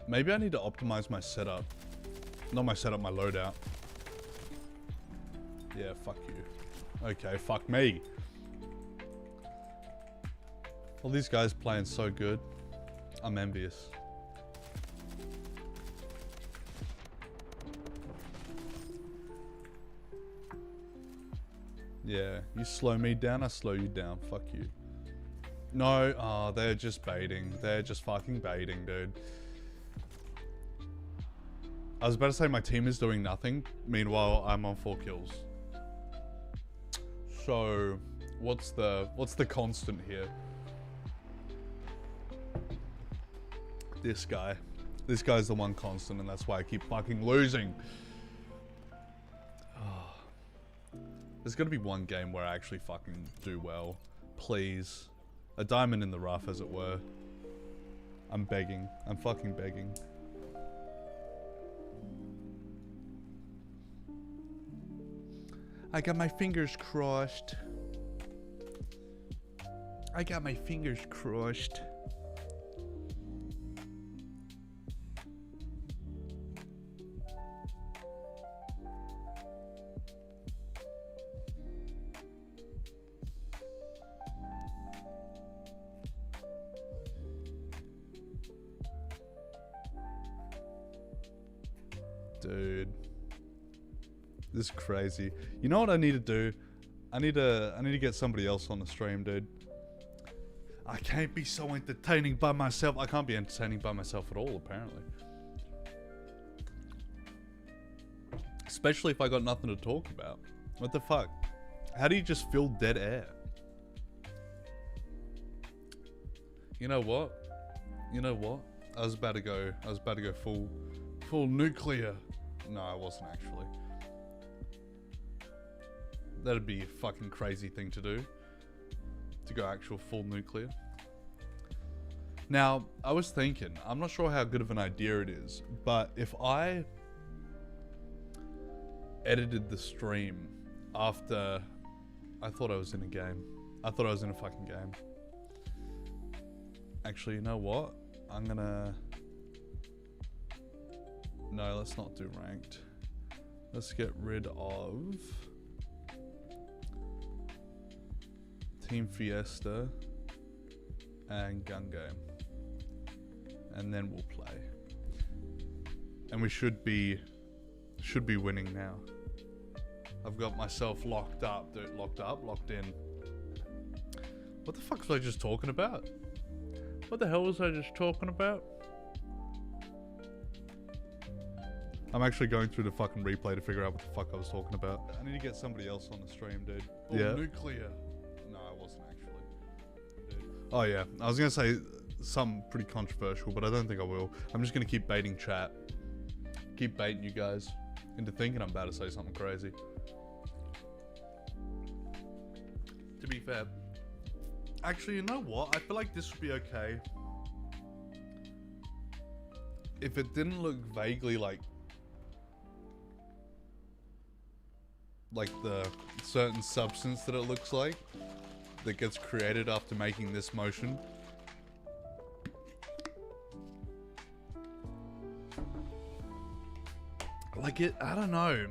Maybe I need to optimize my setup. Not my setup, my loadout. Yeah, fuck you. Okay, fuck me. All these guys playing so good. I'm envious. Yeah, you slow me down, I slow you down. Fuck you. No, oh, they're just baiting. They're just fucking baiting, dude. I was about to say my team is doing nothing. Meanwhile, I'm on 4 kills. So, what's the constant here? This guy. This guy's the one constant, and that's why I keep fucking losing. Oh. There's gotta be one game where I actually fucking do well. Please. A diamond in the rough, as it were. I'm begging. I'm fucking begging. I got my fingers crossed. I got my fingers crossed. Dude. This is crazy. You know what I need to do? I need to get somebody else on the stream, dude. I can't be so entertaining by myself. I can't be entertaining by myself at all, apparently. Especially if I got nothing to talk about. What the fuck? How do you just fill dead air? You know what? You know what? I was about to go full nuclear. No, I wasn't actually. That'd be a fucking crazy thing to do. To go actual full nuclear. Now, I was thinking, I'm not sure how good of an idea it is, but if I edited the stream after I thought I was in a game. I thought I was in a fucking game. Actually, you know what? I'm gonna... No, let's not do ranked. Let's get rid of Team Fiesta and Gun Game. And then we'll play. And we should be winning now. I've got myself locked up, dude. Locked in. What the fuck was I just talking about? What the hell was I just talking about? I'm actually going through the fucking replay to figure out what the fuck I was talking about. I need to get somebody else on the stream, dude. Yeah. Nuclear. No, I wasn't actually. Dude. Oh yeah, I was gonna say something pretty controversial, but I don't think I will. I'm just gonna keep baiting chat. Keep baiting you guys into thinking I'm about to say something crazy. To be fair. Actually, you know what? I feel like this would be okay if it didn't look vaguely like the certain substance that it looks like that gets created after making this motion. Like it, I don't know.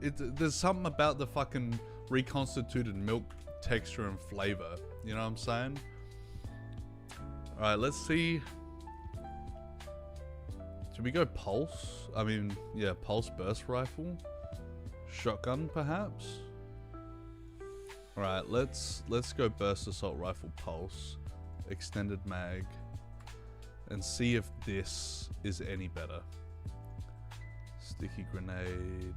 There's something about the fucking reconstituted milk texture and flavor. You know what I'm saying? Alright, let's see. Should we go pulse? I mean, yeah, pulse burst rifle. Shotgun, perhaps? Alright, let's go burst assault rifle pulse. Extended mag. And see if this is any better. Sticky grenade.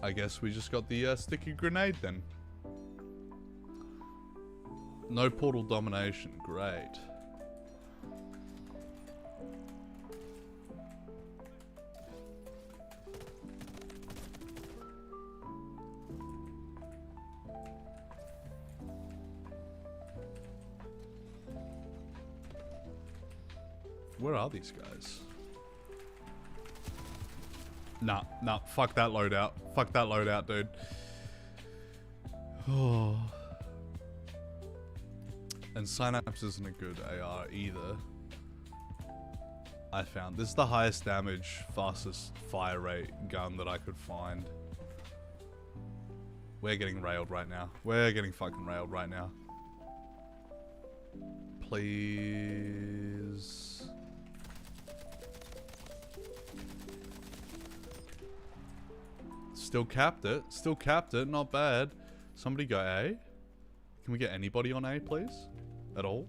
I guess we just got the sticky grenade then. No portal domination, great. Where are these guys? Nah, fuck that loadout. Fuck that loadout, dude. Oh. And Synapse isn't a good AR either. I found. This is the highest damage, fastest fire rate gun that I could find. We're getting railed right now. We're getting fucking railed right now. Please. Still capped it. Still capped it. Not bad. Somebody go A. Can we get anybody on A, please? At all?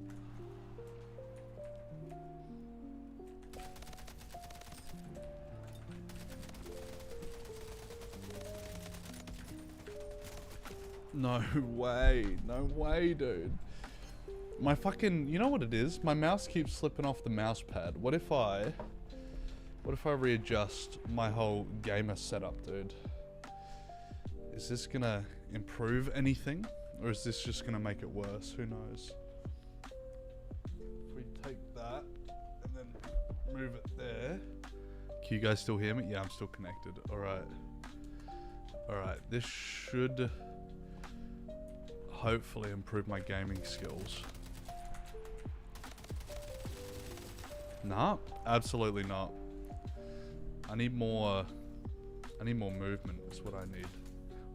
No way. No way, dude. My fucking... You know what it is? My mouse keeps slipping off the mouse pad. What if I readjust my whole gamer setup, dude? Is this gonna improve anything? Or is this just gonna make it worse? Who knows? If we take that and then move it there. Can you guys still hear me? Yeah, I'm still connected. Alright. Alright, this should hopefully improve my gaming skills. Nah, absolutely not. I need more movement is what I need.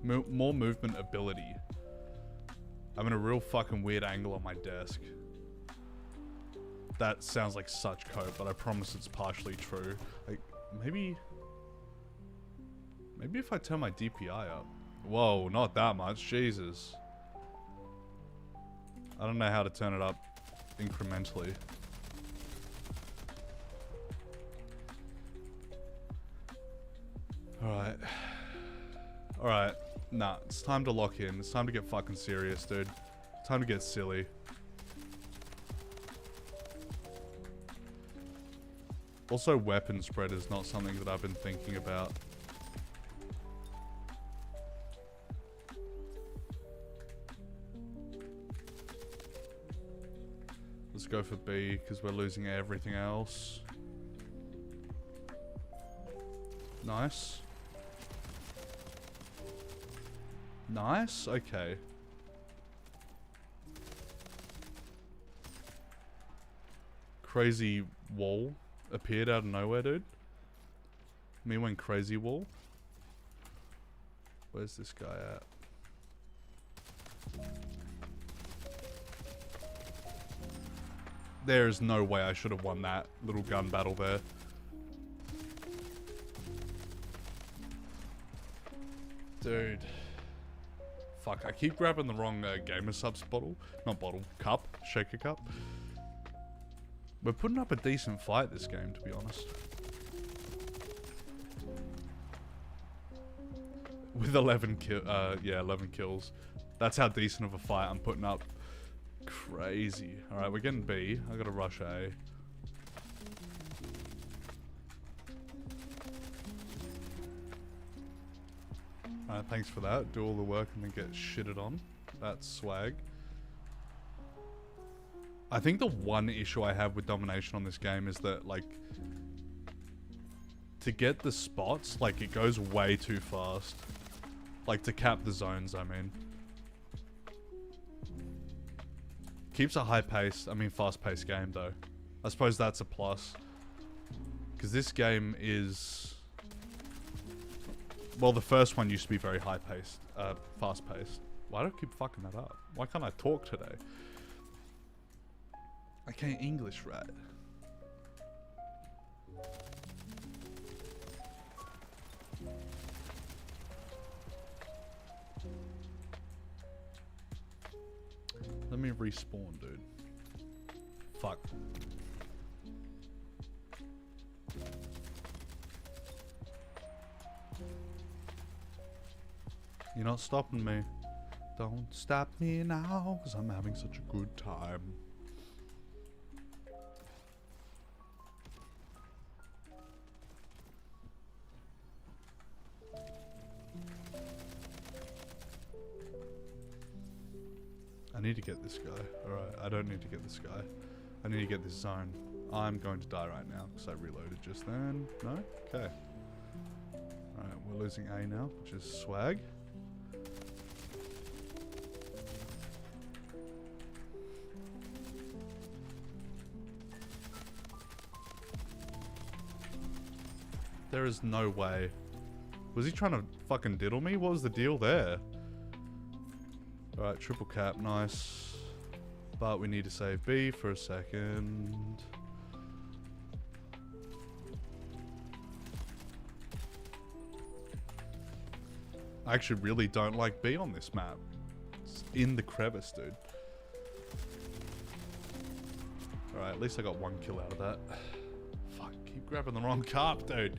More movement ability. I'm in a real fucking weird angle on my desk. That sounds like such cope, but I promise it's partially true. Like, maybe if I turn my DPI up. Whoa, not that much, Jesus. I don't know how to turn it up incrementally. Alright. Alright. Nah, it's time to lock in. It's time to get fucking serious, dude. It's time to get silly. Also, weapon spread is not something that I've been thinking about. Let's go for B, because we're losing everything else. Nice. Nice, okay. Crazy wall appeared out of nowhere, dude. Me went crazy wall. Where's this guy at? There's no way I should have won that little gun battle there. Dude. Fuck, I keep grabbing the wrong Gamer Subs bottle. Not bottle, cup. Shaker cup. We're putting up a decent fight this game, to be honest. With 11 kills. That's how decent of a fight I'm putting up. Crazy. Alright, we're getting B. I gotta rush A. Alright, thanks for that. Do all the work and then get shitted on. That's swag. I think the one issue I have with domination on this game is that, like, to get the spots, like, it goes way too fast. Like, to cap the zones, I mean. Keeps a high-paced, fast-paced game, though. I suppose that's a plus. Because this game is... Well, the first one used to be very high-paced, fast-paced. Why do I keep fucking that up? Why can't I talk today? I can't English right. Let me respawn, dude. Fuck. You're not stopping me. Don't stop me now, because I'm having such a good time. I need to get this guy. Alright, I don't need to get this guy. I need to get this zone. I'm going to die right now because I reloaded just then. No? Okay. Alright, we're losing A now, which is swag. There is no way. Was he trying to fucking diddle me? What was the deal there? Alright, triple cap, nice. But we need to save B for a second. I actually really don't like B on this map. It's in the crevice, dude. Alright, at least I got one kill out of that. Fuck, keep grabbing the wrong cup, dude.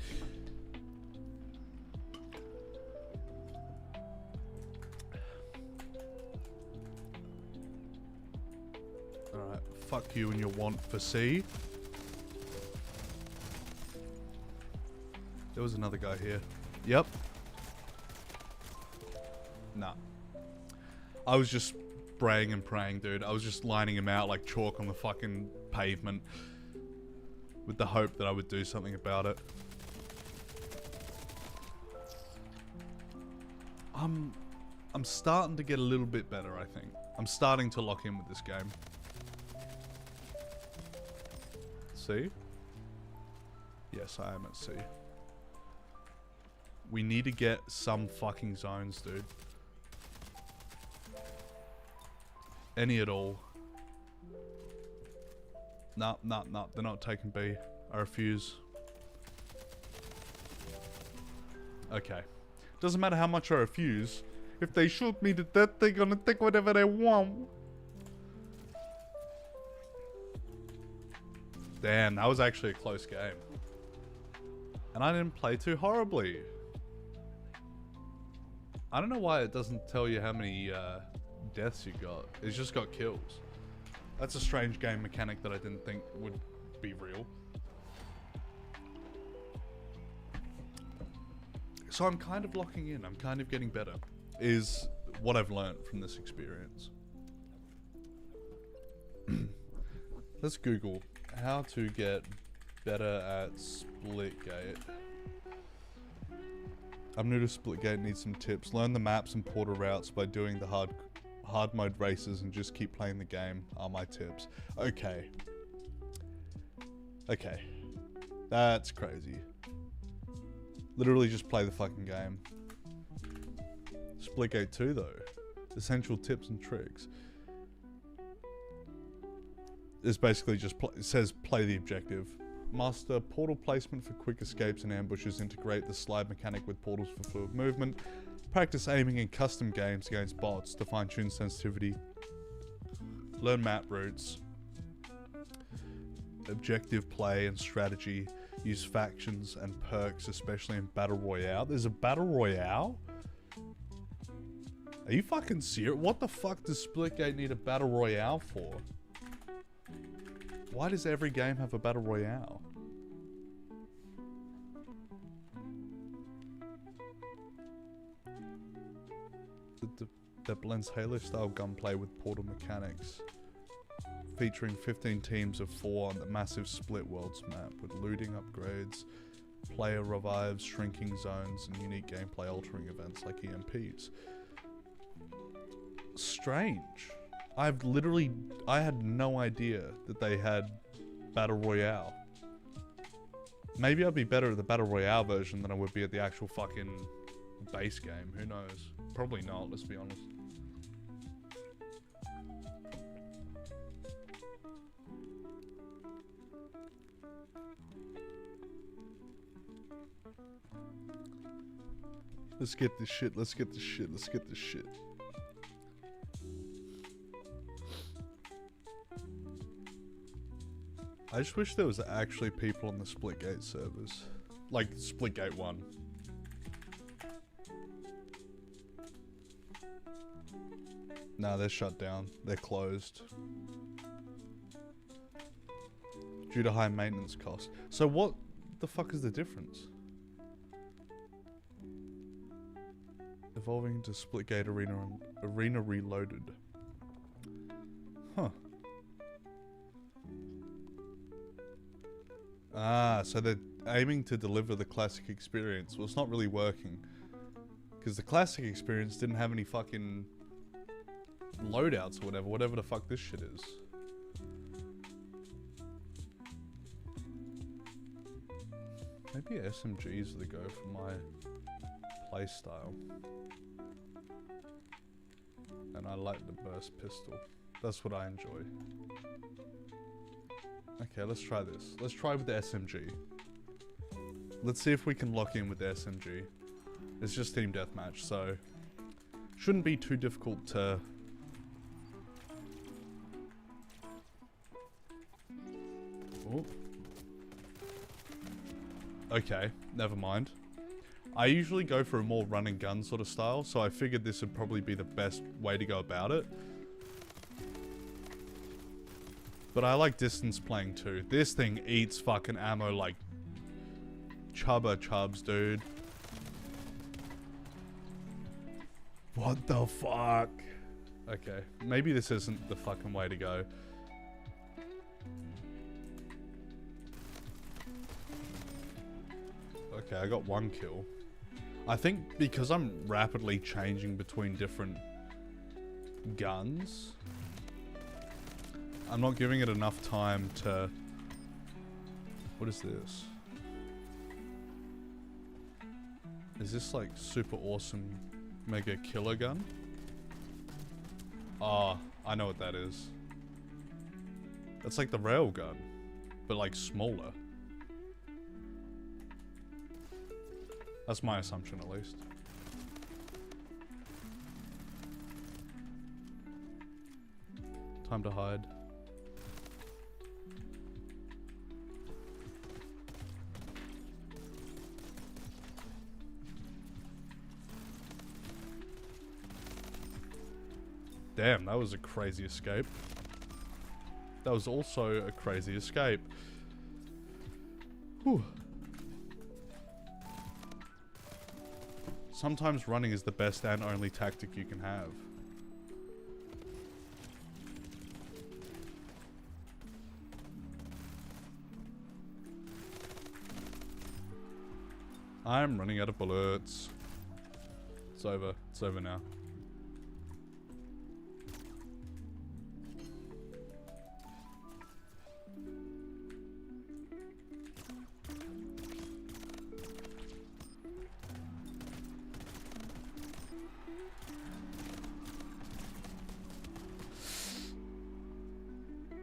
Alright, fuck you and your want for C. There was another guy here. Yep. Nah. I was just spraying and praying, dude. I was just lining him out like chalk on the fucking pavement with the hope that I would do something about it. I'm starting to get a little bit better, I think. I'm starting to lock in with this game. C? Yes, I am at C. We need to get some fucking zones, dude. Any at all. Nah, they're not taking B. I refuse. Okay. Doesn't matter how much I refuse. If they shoot me to death, they're gonna take whatever they want. Damn, that was actually a close game. And I didn't play too horribly. I don't know why it doesn't tell you how many deaths you got. It's just got kills. That's a strange game mechanic that I didn't think would be real. So I'm kind of locking in. I'm kind of getting better. Is what I've learned from this experience. Let's Google how to get better at Splitgate. I'm new to Splitgate, need some tips. Learn the maps and portal routes by doing the hard mode races and just keep playing the game are my tips. Okay. Okay. That's crazy. Literally just play the fucking game. Splitgate 2 though. Essential tips and tricks. It's basically just, it says play the objective. Master portal placement for quick escapes and ambushes. Integrate the slide mechanic with portals for fluid movement. Practice aiming in custom games against bots to fine-tune sensitivity. Learn map routes. Objective play and strategy. Use factions and perks, especially in Battle Royale. There's a Battle Royale? Are you fucking serious? What the fuck does Splitgate need a Battle Royale for? Why does every game have a Battle Royale? That blends Halo-style gunplay with portal mechanics. Featuring 15 teams of 4 on the massive Split Worlds map with looting upgrades, player revives, shrinking zones, and unique gameplay altering events like EMPs. Strange. I had no idea that they had Battle Royale. Maybe I'd be better at the Battle Royale version than I would be at the actual fucking base game. Who knows? Probably not, let's be honest. Let's get this shit, let's get this shit, let's get this shit. I just wish there was actually people on the Splitgate servers. Like Splitgate 1. Nah, they're shut down. They're closed. Due to high maintenance costs. So what the fuck is the difference? Evolving to Splitgate Arena Reloaded. Huh. Ah, so they're aiming to deliver the classic experience. Well, it's not really working. Because the classic experience didn't have any fucking loadouts or whatever the fuck this shit is. Maybe SMGs are the go for my playstyle. And I like the burst pistol. That's what I enjoy. Okay, let's try this. Let's try with the SMG. Let's see if we can lock in with the SMG. It's just team deathmatch, so shouldn't be too difficult to... Oh. Okay, never mind. I usually go for a more run and gun sort of style, so I figured this would probably be the best way to go about it. But I like distance playing too. This thing eats fucking ammo like chubba chubs, dude. What the fuck? Okay, maybe this isn't the fucking way to go. Okay, I got one kill. I think because I'm rapidly changing between different guns, I'm not giving it enough time to... What is this? Is this like super awesome mega killer gun? Ah, I know what that is. It's like the railgun, but like smaller. That's my assumption, at least. Time to hide. Damn, that was a crazy escape. That was also a crazy escape. Whew. Sometimes running is the best and only tactic you can have. I'm running out of bullets. It's over. It's over now.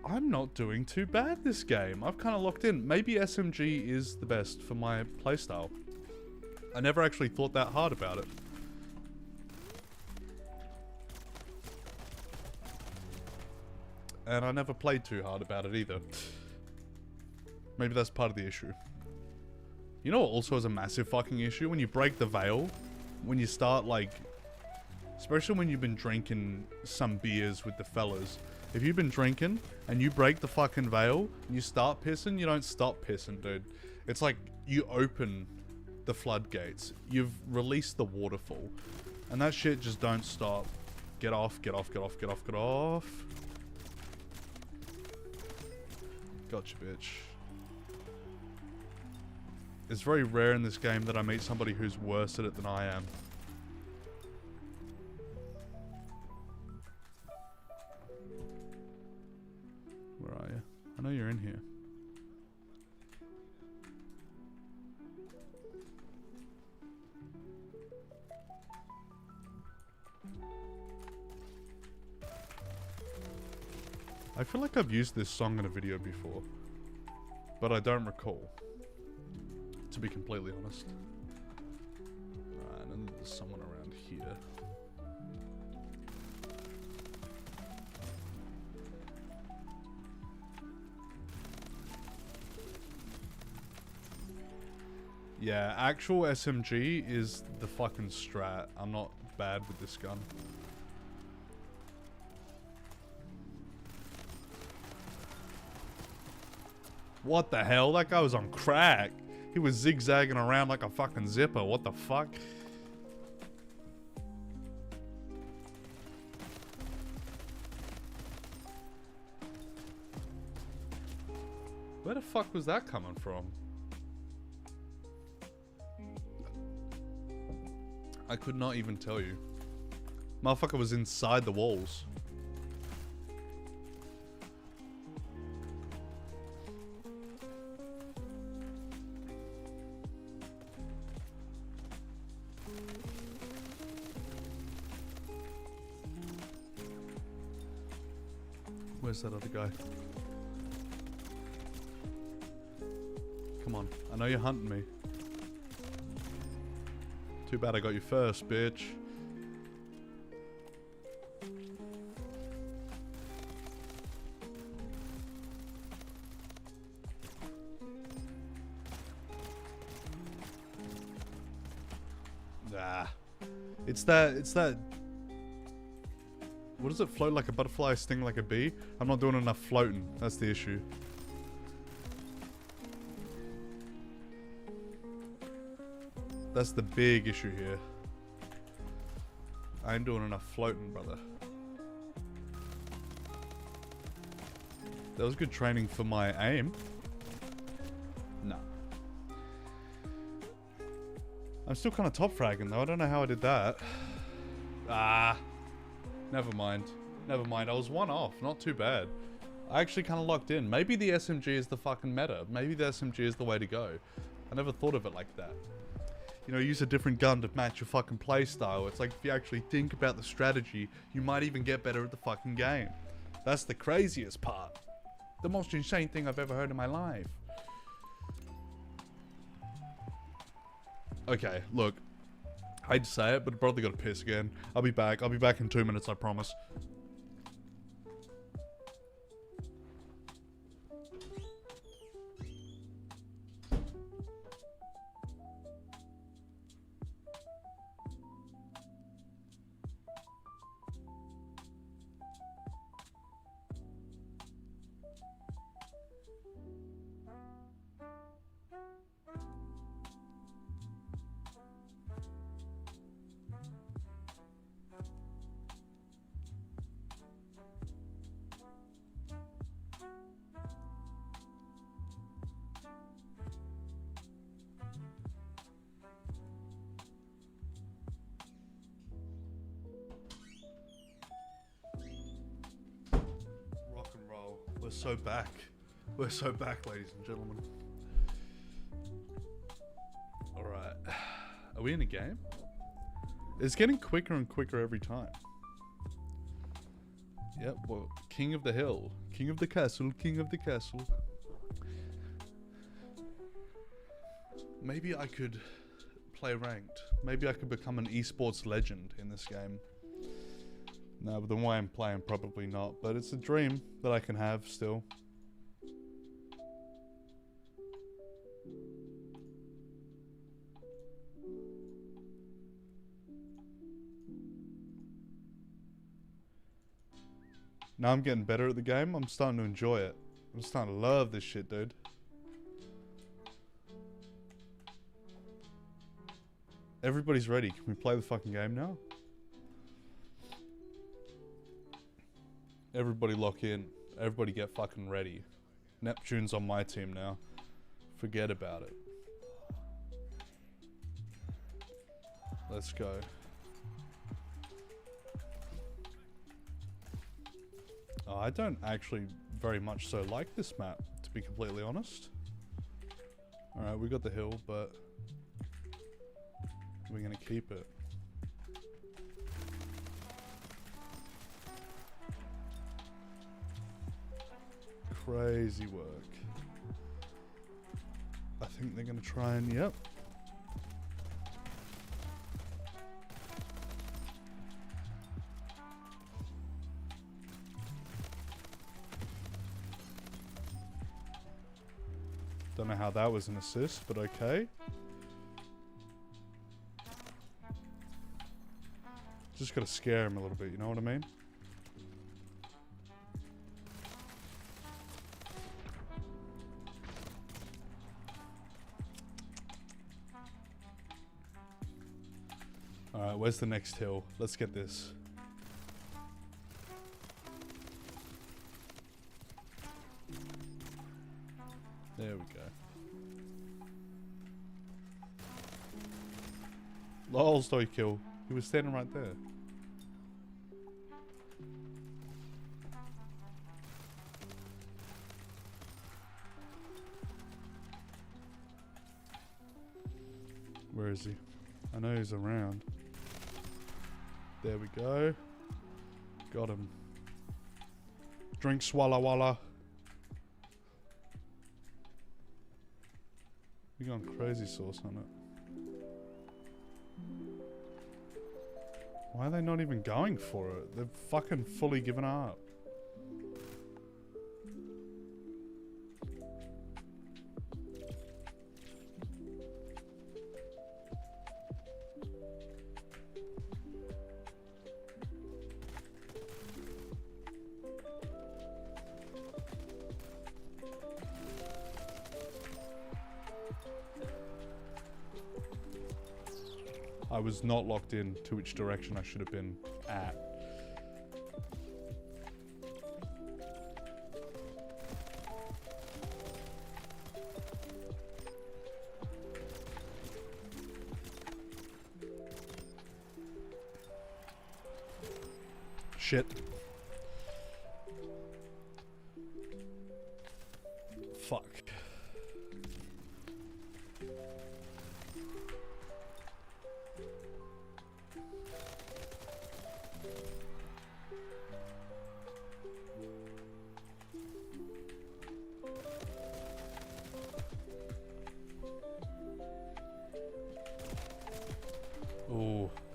I'm not doing too bad this game. I've kind of locked in. Maybe SMG is the best for my playstyle. I never actually thought that hard about it. And I never played too hard about it either. Maybe that's part of the issue. You know what also is a massive fucking issue? When you break the veil, when you start like... Especially when you've been drinking some beers with the fellas. If you've been drinking and you break the fucking veil and you start pissing, you don't stop pissing, dude. It's like you open the floodgates. You've released the waterfall. And that shit just don't stop. Get off, get off, get off, get off, get off. Gotcha, bitch. It's very rare in this game that I meet somebody who's worse at it than I am. Where are you? I know you're in here. I feel like I've used this song in a video before, but I don't recall, to be completely honest. Alright, and there's someone around here. Yeah, actual SMG is the fucking strat. I'm not bad with this gun. What the hell? That guy was on crack. He was zigzagging around like a fucking zipper. What the fuck? Where the fuck was that coming from? I could not even tell you. Motherfucker was inside the walls. Where's that other guy? Come on. I know you're hunting me. Too bad I got you first, bitch. Nah. It's that... What does it? Float like a butterfly, sting like a bee? I'm not doing enough floating. That's the issue. That's the big issue here. I ain't doing enough floating, brother. That was good training for my aim. No. I'm still kind of top fragging though. I don't know how I did that. Ah. Never mind. Never mind. I was one off. Not too bad. I actually kind of locked in. Maybe the SMG is the fucking meta. Maybe the SMG is the way to go. I never thought of it like that. You know, use a different gun to match your fucking playstyle. It's like if you actually think about the strategy, you might even get better at the fucking game. That's the craziest part. The most insane thing I've ever heard in my life. Okay, look. I hate to say it, but I probably got to piss again. I'll be back. I'll be back in 2 minutes, I promise. We're so back. We're so back, ladies and gentlemen. Alright. Are we in a game? It's getting quicker and quicker every time. Yep, well, King of the Hill. King of the Castle, King of the Castle. Maybe I could play ranked. Maybe I could become an esports legend in this game. No, but the way I'm playing, probably not. But it's a dream that I can have still. Now I'm getting better at the game. I'm starting to enjoy it. I'm starting to love this shit, dude. Everybody's ready. Can we play the fucking game now? Everybody lock in. Everybody get fucking ready. Neptune's on my team now. Forget about it. Let's go. Oh, I don't actually very much so like this map, to be completely honest. Alright, we got the hill, but we're gonna keep it. Crazy work. I think they're gonna try and, yep. Don't know how that was an assist, but okay. Just gotta scare him a little bit, you know what I mean? Alright, where's the next hill? Let's get this. There we go. Lol, story kill. He was standing right there. Where is he? I know he's around. There we go. Got him. Drink Swalla Walla. You gone crazy sauce on it. Why are they not even going for it? They've fucking fully given up. I was not locked in to which direction I should have been at. Shit. Fuck.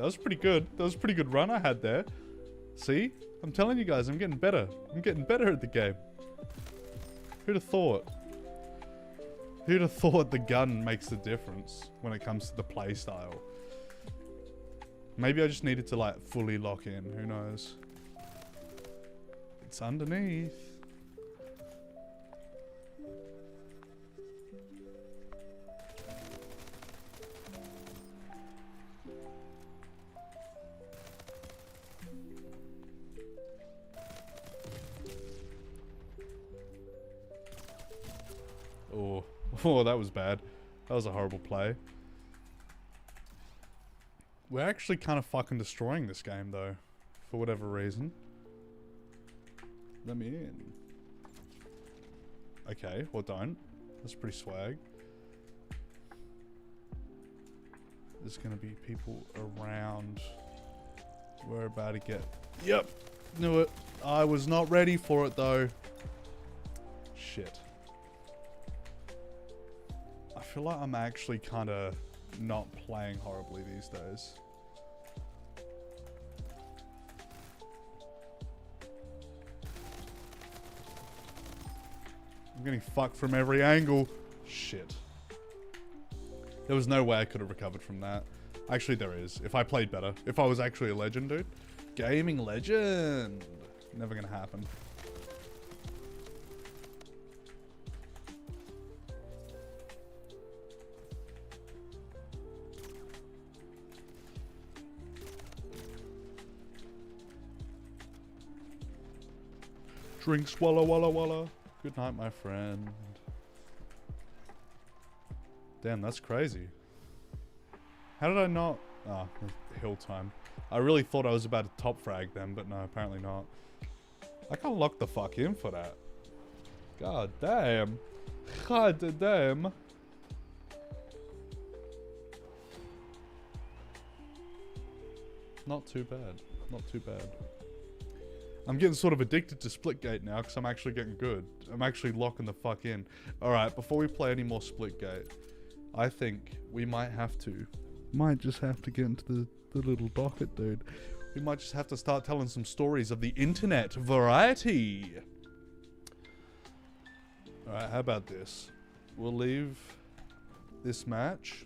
That was pretty good. That was a pretty good run I had there. See? I'm telling you guys, I'm getting better. I'm getting better at the game. Who'd have thought? Who'd have thought the gun makes the difference when it comes to the play style? Maybe I just needed to like fully lock in. Who knows? It's underneath. Oh, that was bad. That was a horrible play. We're actually kind of fucking destroying this game, though. For whatever reason. Let me in. Okay, or don't. That's pretty swag. There's gonna be people around. We're about to get... Yep! Knew it. I was not ready for it, though. Shit. I feel like I'm actually kind of not playing horribly these days. I'm getting fucked from every angle. Shit. There was no way I could have recovered from that. Actually, there is. If I played better. If I was actually a legend, dude. Gaming legend. Never gonna happen. Drink, swallow, walla, walla. Good night, my friend. Damn, that's crazy. How did I not... Ah, hill time. I really thought I was about to top frag them, but no, apparently not. I can't lock the fuck in for that. God damn. God damn. Not too bad. Not too bad. I'm getting sort of addicted to Splitgate now because I'm actually getting good. I'm actually locking the fuck in. Alright, before we play any more Splitgate, I think we might just have to get into the little docket, dude. We might just have to start telling some stories of the internet variety. Alright, how about this? We'll leave this match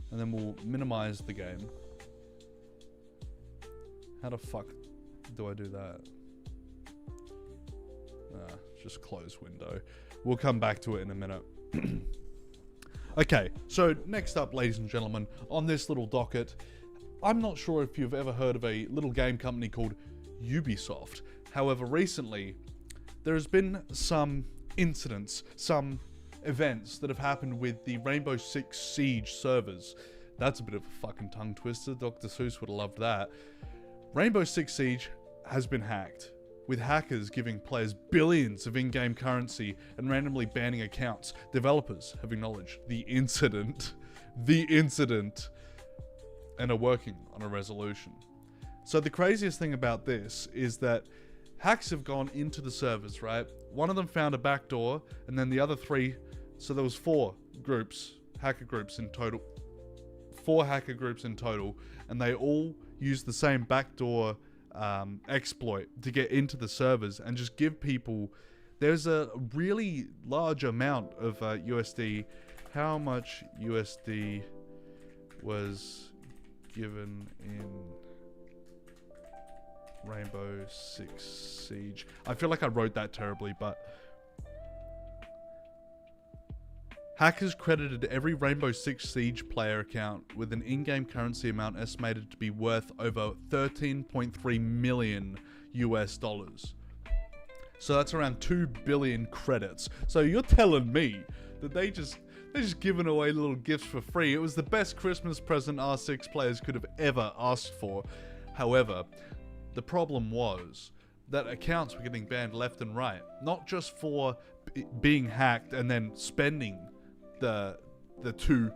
and then we'll minimize the game. How the fuck do I do that? Just close window. We'll come back to it in a minute. Okay, so next up, ladies and gentlemen, on this little docket, I'm not sure if you've ever heard of a little game company called Ubisoft. However, recently, there has been some incidents, some events that have happened with the Rainbow Six Siege servers. That's a bit of a fucking tongue twister. Dr. Seuss would have loved that. Rainbow Six Siege has been hacked, with hackers giving players billions of in-game currency and randomly banning accounts. Developers have acknowledged the incident, and are working on a resolution. So the craziest thing about this is that hacks have gone into the servers, right? One of them found a backdoor, and then the other three, so there was four hacker groups in total, and they all used the same backdoor exploit to get into the servers and just give people... There's a really large amount of USD. How much USD was given in Rainbow Six Siege? I feel like I wrote that terribly, but... Hackers credited every Rainbow Six Siege player account with an in-game currency amount estimated to be worth over 13.3 million US dollars. So that's around 2 billion credits. So you're telling me that they just giving away little gifts for free. It was the best Christmas present R6 players could have ever asked for. However, the problem was that accounts were getting banned left and right, not just for being hacked and then spending the 2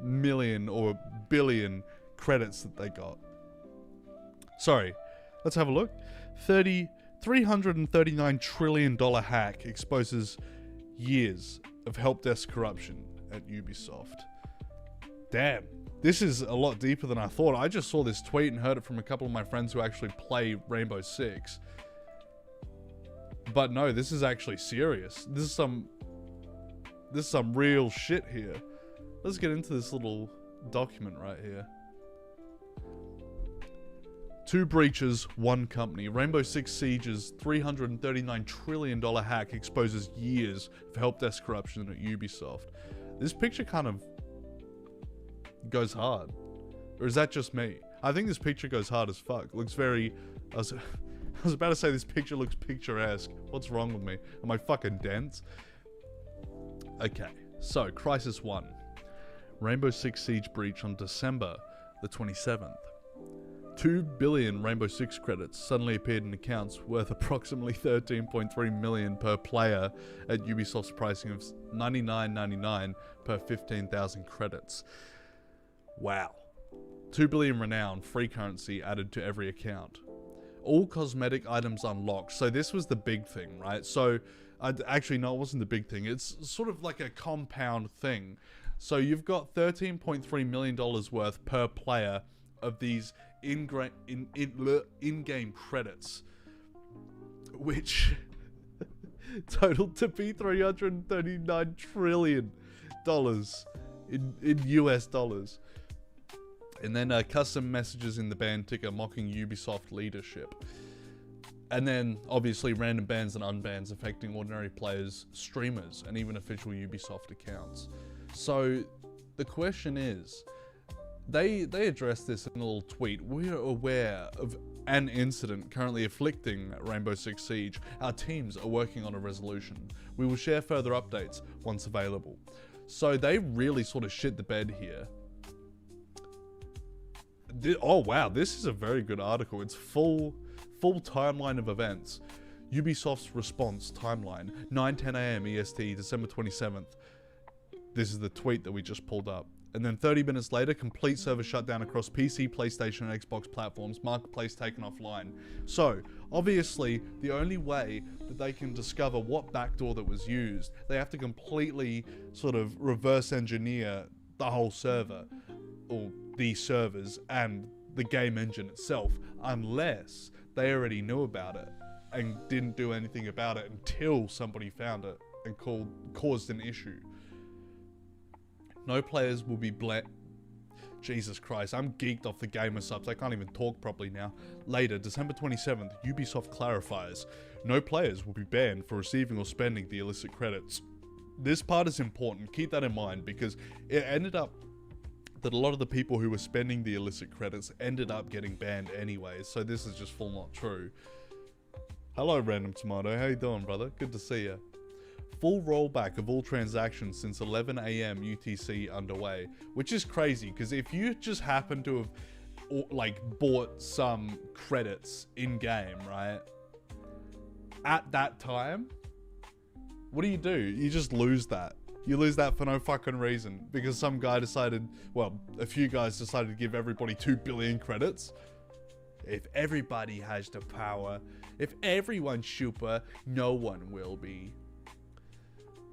million or billion credits that they got. Sorry, let's have a look. $339 trillion hack exposes years of help desk corruption at Ubisoft. Damn, This is a lot deeper than I thought. I just saw this tweet and heard it from a couple of my friends who actually play Rainbow Six. But no, this is actually serious. This is some real shit here. Let's get into this little document right here. 2 breaches, 1 company. Rainbow Six Siege's $339 trillion hack exposes years of help desk corruption at Ubisoft. This picture kind of goes hard. Or is that just me? I think this picture goes hard as fuck. Looks very... I was about to say this picture looks picturesque. What's wrong with me? Am I fucking dense? Okay, so Crisis 1. Rainbow Six Siege breach on December the 27th. 2 billion Rainbow Six credits suddenly appeared in accounts worth approximately 13.3 million per player at Ubisoft's pricing of $99.99 per 15,000 credits. Wow. 2 billion renown, free currency added to every account. All cosmetic items unlocked. So this was the big thing, right? So, actually, no, it wasn't the big thing. It's sort of like a compound thing. So you've got $13.3 million worth per player of these in-game credits, which totaled to be $339 trillion in US dollars. And then custom messages in the band ticker mocking Ubisoft leadership. And then, obviously, random bans and unbans affecting ordinary players, streamers, and even official Ubisoft accounts. So, the question is, they addressed this in a little tweet. We're aware of an incident currently afflicting Rainbow Six Siege. Our teams are working on a resolution. We will share further updates once available. So they really sort of shit the bed here. Oh wow, this is a very good article. It's full timeline of events. Ubisoft's response timeline, 9:10 AM EST, December 27th. This is the tweet that we just pulled up. And then 30 minutes later, complete server shutdown across PC, PlayStation, and Xbox platforms, marketplace taken offline. So, obviously, the only way that they can discover what backdoor that was used, they have to completely sort of reverse engineer the whole server, or the servers, and the game engine itself, unless they already knew about it and didn't do anything about it until somebody found it and caused an issue. No players will be Jesus Christ, I'm geeked off the gamer subs. I can't even talk properly now. Later, December 27th, Ubisoft clarifies. No players will be banned for receiving or spending the illicit credits. This part is important. Keep that in mind, because it ended up that a lot of the people who were spending the illicit credits ended up getting banned anyways. So this is just full not true. Hello, Random Tomato. How you doing, brother? Good to see you. Full rollback of all transactions since 11 AM UTC underway, which is crazy because if you just happen to have like bought some credits in game, right, at that time, what do? You just lose that. You lose that for no fucking reason because some guy decided, well, a few guys decided to give everybody 2 billion credits. If everybody has the power, if everyone's super, no one will be.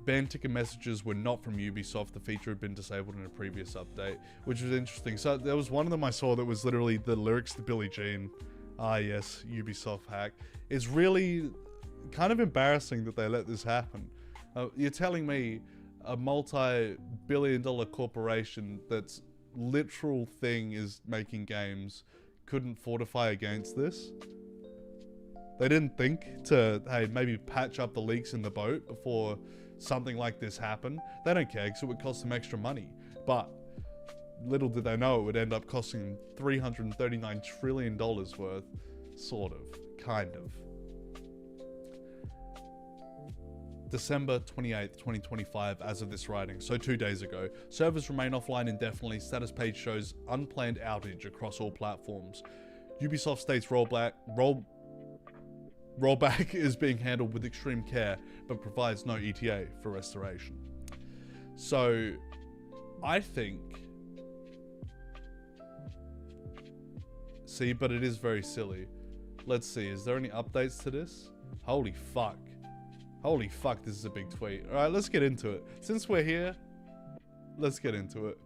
Ban ticket messages were not from Ubisoft. The feature had been disabled in a previous update, which was interesting. So there was one of them I saw that was literally the lyrics to Billie Jean. Ah yes, Ubisoft hack. It's really kind of embarrassing that they let this happen. You're telling me a multi-billion-dollar corporation that's literal thing is making games couldn't fortify against this? They didn't think to, hey, maybe patch up the leaks in the boat before something like this happened. They don't care because it would cost them extra money. But little did they know it would end up costing them $339 trillion worth. Sort of. Kind of. December 28th, 2025, as of this writing, so 2 days ago. Servers remain offline indefinitely. Status page shows unplanned outage across all platforms. Ubisoft states rollback is being handled with extreme care, but provides no ETA for restoration. So, I think... See, but it is very silly. Let's see, is there any updates to this? Holy fuck. Holy fuck, this is a big tweet. Alright, let's get into it. Since we're here, let's get into it.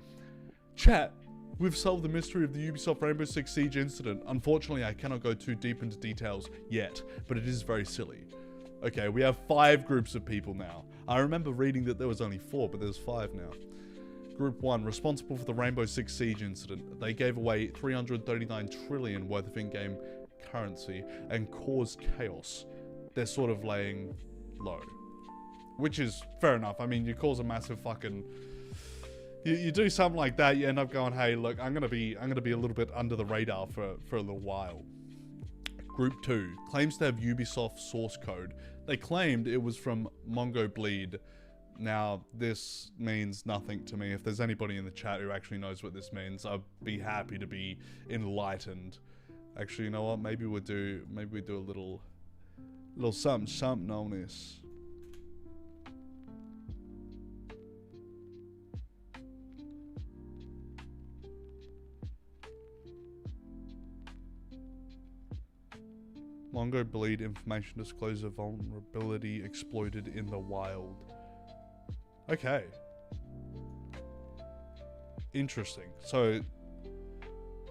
Chat, We've solved the mystery of the Ubisoft Rainbow Six Siege incident. Unfortunately, I cannot go too deep into details yet, but it is very silly. Okay, we have 5 groups of people now. I remember reading that there was only 4, but there's 5 now. Group 1, responsible for the Rainbow Six Siege incident. They gave away 339 trillion worth of in-game currency and caused chaos. They're sort of laying low. Which is fair enough. I mean, you cause a massive fucking... You do something like that, you end up going, hey, look, I'm gonna be a little bit under the radar for a little while. Group 2 claims to have Ubisoft source code. They claimed it was from Mongo Bleed. Now, this means nothing to me. If there's anybody in the chat who actually knows what this means, I'd be happy to be enlightened. Actually, you know what? Maybe we do a little something on this. Mongo Bleed information disclosure vulnerability exploited in the wild. Okay. Interesting. So,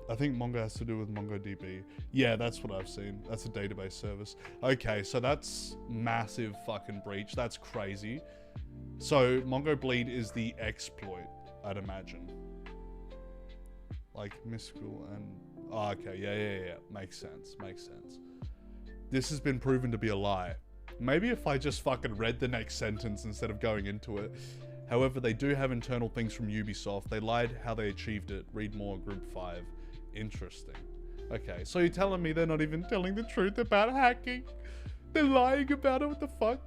I think Mongo has to do with MongoDB. Yeah, that's what I've seen. That's a database service. Okay, so that's massive fucking breach. That's crazy. So, Mongo Bleed is the exploit, I'd imagine. Like, mystical and... Oh, okay, yeah. Makes sense. This has been proven to be a lie. Maybe if I just fucking read the next sentence instead of going into it. However, they do have internal things from Ubisoft. They lied how they achieved it. Read more, Group 5. Interesting. Okay, so you're telling me they're not even telling the truth about hacking? They're lying about it? What the fuck?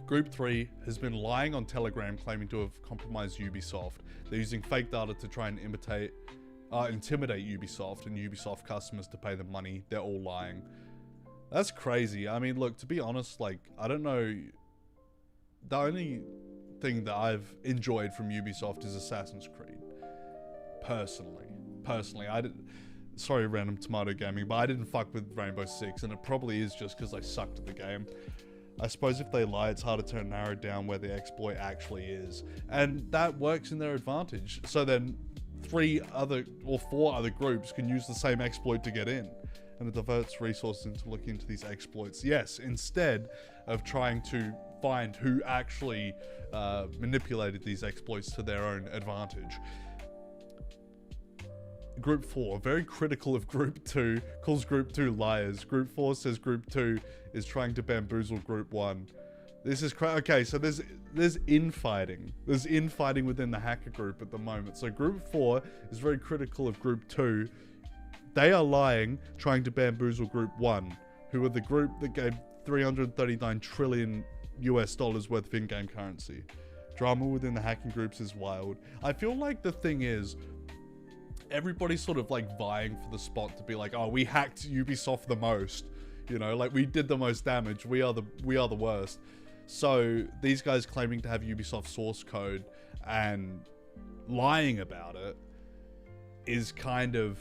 Group 3 has been lying on Telegram, claiming to have compromised Ubisoft. They're using fake data to try and intimidate Ubisoft and Ubisoft customers to pay them money. They're all lying. That's crazy. I mean, look, to be honest, like, I don't know. The only thing that I've enjoyed from Ubisoft is Assassin's Creed. Personally, I didn't... Sorry, Random Tomato Gaming, but I didn't fuck with Rainbow Six, and it probably is just because I sucked at the game. I suppose if they lie, it's harder to narrow down where the exploit actually is. And that works in their advantage. So then 4 other groups can use the same exploit to get in. And it diverts resources into looking into these exploits. Yes, instead of trying to find who actually manipulated these exploits to their own advantage. Group 4, very critical of Group 2, calls Group 2 liars. Group 4 says Group 2 is trying to bamboozle Group 1. This is okay, so there's infighting. There's infighting within the hacker group at the moment. So Group 4 is very critical of Group 2. They are lying, trying to bamboozle Group 1, who are the group that gave 339 trillion US dollars worth of in-game currency. Drama within the hacking groups is wild. I feel like the thing is, everybody's sort of like vying for the spot to be like, oh, we hacked Ubisoft the most. You know, like we did the most damage. We are the worst. So these guys claiming to have Ubisoft source code and lying about it is kind of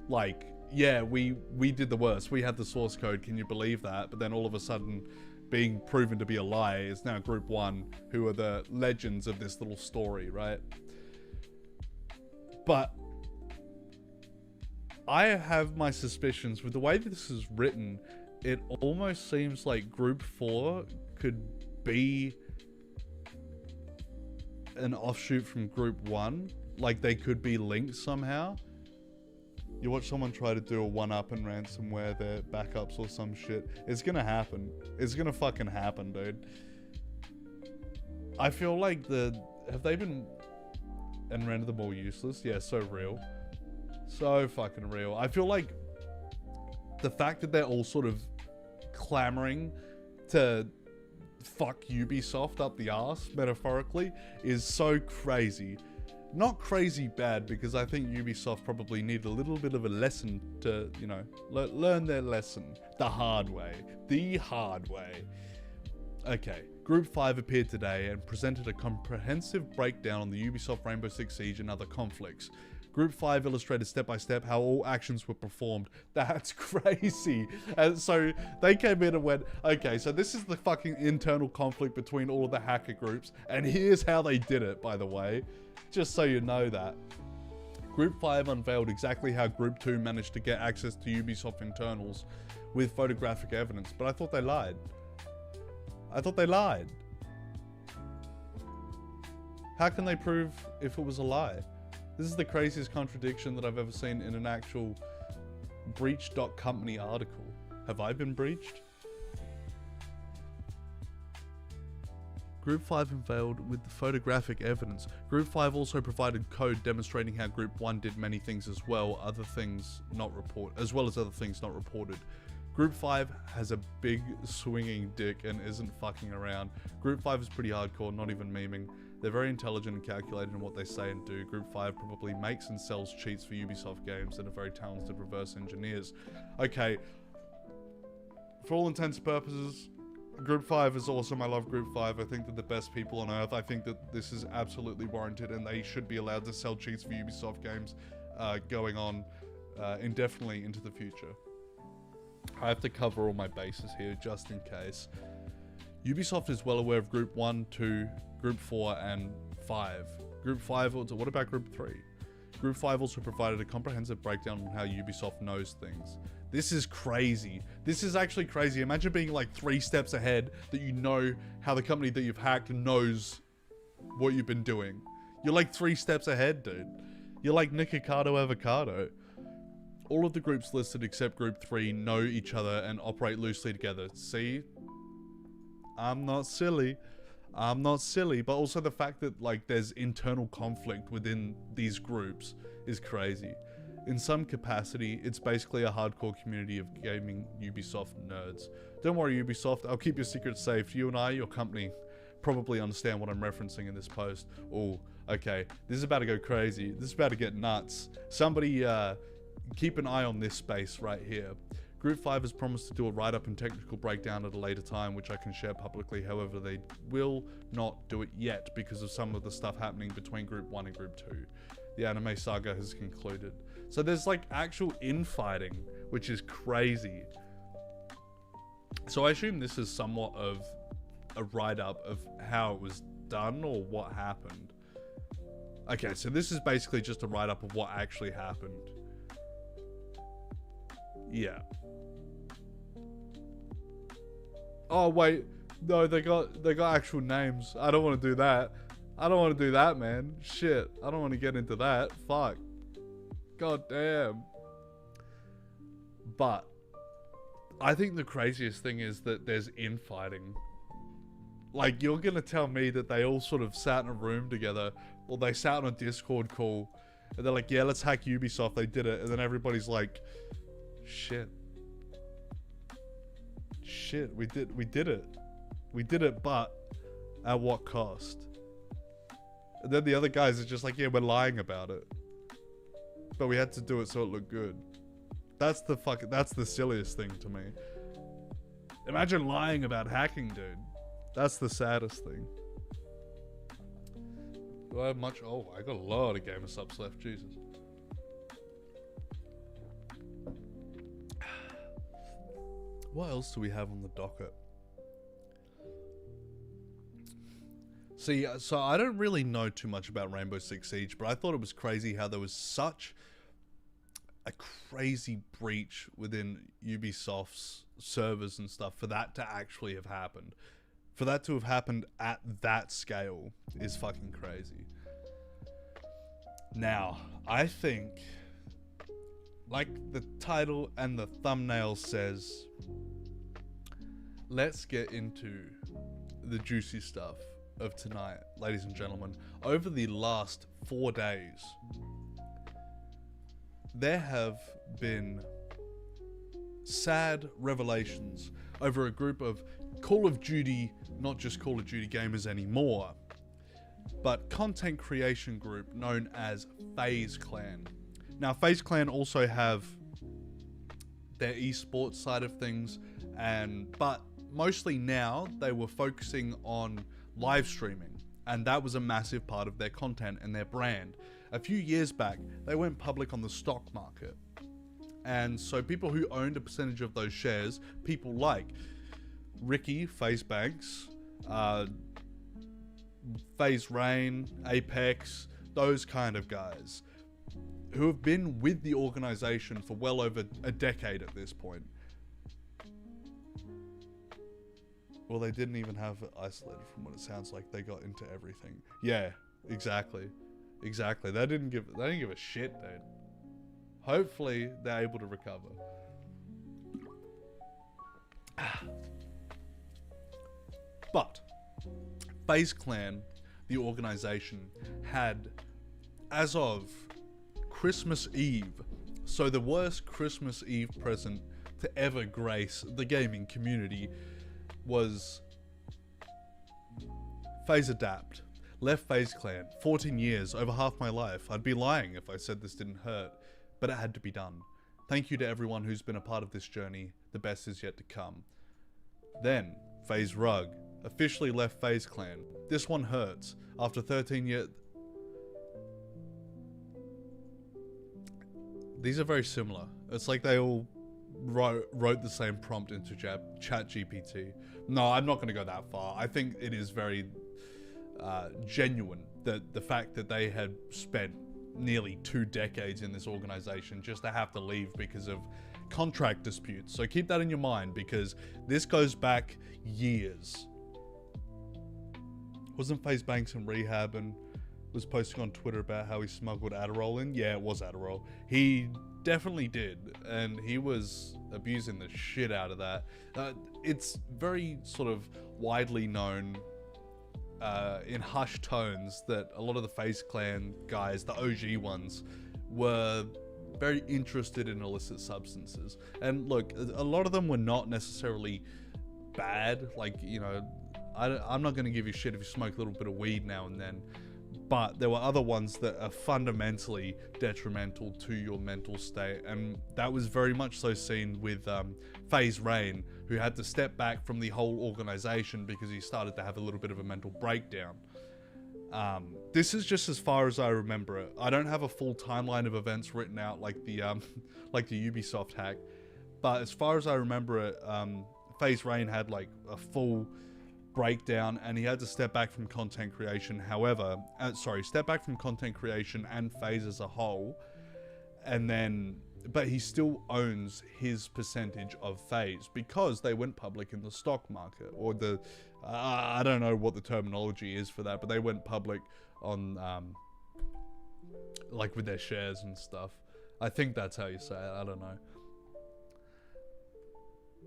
like, yeah, we did the worst. We had the source code. Can you believe that? But then all of a sudden being proven to be a lie is now Group 1, who are the legends of this little story, right? But I have my suspicions with the way this is written. It almost seems like Group 4 could be an offshoot from Group 1. Like they could be linked somehow. You watch someone try to do a 1-up and ransomware their backups or some shit. It's gonna happen. It's gonna fucking happen, dude. I feel like have they been and rendered them all useless? Yeah, so real. So fucking real. I feel like the fact that they're all sort of clamoring to fuck Ubisoft up the arse, metaphorically, is so crazy. Not crazy bad, because I think Ubisoft probably need a little bit of a lesson to, you know, learn their lesson the hard way. The hard way. Okay, Group 5 appeared today and presented a comprehensive breakdown on the Ubisoft Rainbow Six Siege and other conflicts. Group 5 illustrated step by step how all actions were performed. That's crazy. And so they came in and went, okay, so this is the fucking internal conflict between all of the hacker groups, and here's how they did it, by the way. Just so you know that. Group 5 unveiled exactly how Group 2 managed to get access to Ubisoft internals with photographic evidence, but I thought they lied. How can they prove if it was a lie? This is the craziest contradiction that I've ever seen in an actual breach.company article. Have I been breached? Group 5 unveiled with the photographic evidence. Group 5 also provided code demonstrating how Group 1 did many things as well, as well as other things not reported. Group 5 has a big swinging dick and isn't fucking around. Group 5 is pretty hardcore, not even memeing. They're very intelligent and calculated in what they say and do. Group 5 probably makes and sells cheats for Ubisoft games and are very talented reverse engineers. Okay, for all intents and purposes, Group 5 is awesome. I love Group 5. I think they're the best people on earth. I think that this is absolutely warranted and they should be allowed to sell cheats for Ubisoft games going on indefinitely into the future. I have to cover all my bases here just in case. Ubisoft is well aware of Group 1, 2, Group 4, and 5. Group 5, what about Group 3? Group 5 also provided a comprehensive breakdown on how Ubisoft knows things. This is crazy. This is actually crazy. Imagine being like 3 steps ahead, that you know how the company that you've hacked knows what you've been doing. You're like 3 steps ahead, dude. You're like Nikocado Avocado. All of the groups listed except Group 3 know each other and operate loosely together. See? I'm not silly, but also the fact that like there's internal conflict within these groups is crazy. In some capacity, it's basically a hardcore community of gaming Ubisoft nerds. Don't worry, Ubisoft, I'll keep your secrets safe. You and I, your company, probably understand what I'm referencing in this post. Oh, okay, this is about to go crazy. This is about to get nuts. Somebody, keep an eye on this space right here. Group 5 has promised to do a write-up and technical breakdown at a later time, which I can share publicly. However, they will not do it yet because of some of the stuff happening between Group 1 and Group 2. The anime saga has concluded. So there's like actual infighting, which is crazy. So I assume this is somewhat of a write-up of how it was done or what happened. Okay, so this is basically just a write-up of what actually happened. Yeah. Oh wait, no, they got actual names. I don't want to do that. I don't want to do that, man. Shit, I don't want to get into that. Fuck. God damn. But I think the craziest thing is that there's infighting. Like, you're gonna tell me that they all sort of sat in a room together, or they sat on a Discord call, and they're like, yeah, let's hack Ubisoft, they did it, and then everybody's like, shit, we did it, but at what cost? And then the other guys are just like, yeah, we're lying about it, but we had to do it so it looked good. That's the silliest thing to me. Imagine lying about hacking, dude. That's the saddest thing. Do I have much? Oh, I got a lot of gamer subs left, Jesus. What else do we have on the docket? See, so I don't really know too much about Rainbow Six Siege, but I thought it was crazy how there was such a crazy breach within Ubisoft's servers and stuff for that to actually have happened. For that to have happened at that scale is fucking crazy. Now, I think, like the title and the thumbnail says, let's get into the juicy stuff of tonight, ladies and gentlemen. Over the last 4 days, there have been sad revelations over a group of Call of Duty, not just Call of Duty gamers anymore, but content creation group known as FaZe Clan. Now, FaZe Clan also have their esports side of things, but mostly now they were focusing on live streaming, and that was a massive part of their content and their brand. A few years back, they went public on the stock market, and so people who owned a percentage of those shares, people like Ricky, FaZe Banks, FaZe Rain, Apex, those kind of guys, who have been with the organization for well over a decade at this point. Well, they didn't even have it isolated from what it sounds like. They got into everything. Yeah, exactly. Exactly. They didn't give a shit, dude. Hopefully, they're able to recover. But FaZe Clan, the organization, had, as of Christmas Eve, so the worst Christmas Eve present to ever grace the gaming community, was FaZe Adapt. Left FaZe Clan, 14 years, over half my life. I'd be lying if I said this didn't hurt, but it had to be done. Thank you to everyone who's been a part of this journey. The best is yet to come. Then, FaZe Rug officially left FaZe Clan. This one hurts. After 13 years... These are very similar. It's like they all wrote the same prompt into ChatGPT. No, I'm not going to go that far. I think it is very genuine that the fact that they had spent nearly 2 decades in this organization just to have to leave because of contract disputes. So keep that in your mind, because this goes back years. Wasn't FaZe Banks in rehab and was posting on Twitter about how he smuggled Adderall in? Yeah, it was Adderall. He definitely did, and he was abusing the shit out of that. It's very sort of widely known in hushed tones that a lot of the FaZe Clan guys, the OG ones, were very interested in illicit substances. And look, a lot of them were not necessarily bad. Like, you know, I'm not going to give you shit if you smoke a little bit of weed now and then. But there were other ones that are fundamentally detrimental to your mental state. And that was very much so seen with FaZe Rain, who had to step back from the whole organization because he started to have a little bit of a mental breakdown. This is just as far as I remember it. I don't have a full timeline of events written out like the Ubisoft hack. But as far as I remember it, FaZe Rain had like a full breakdown and he had to step back from content creation. However, step back from content creation and FaZe as a whole, and then, but he still owns his percentage of FaZe because they went public in the stock market, or the I don't know what the terminology is for that, but they went public on like with their shares and stuff. I think that's how you say it. I don't know.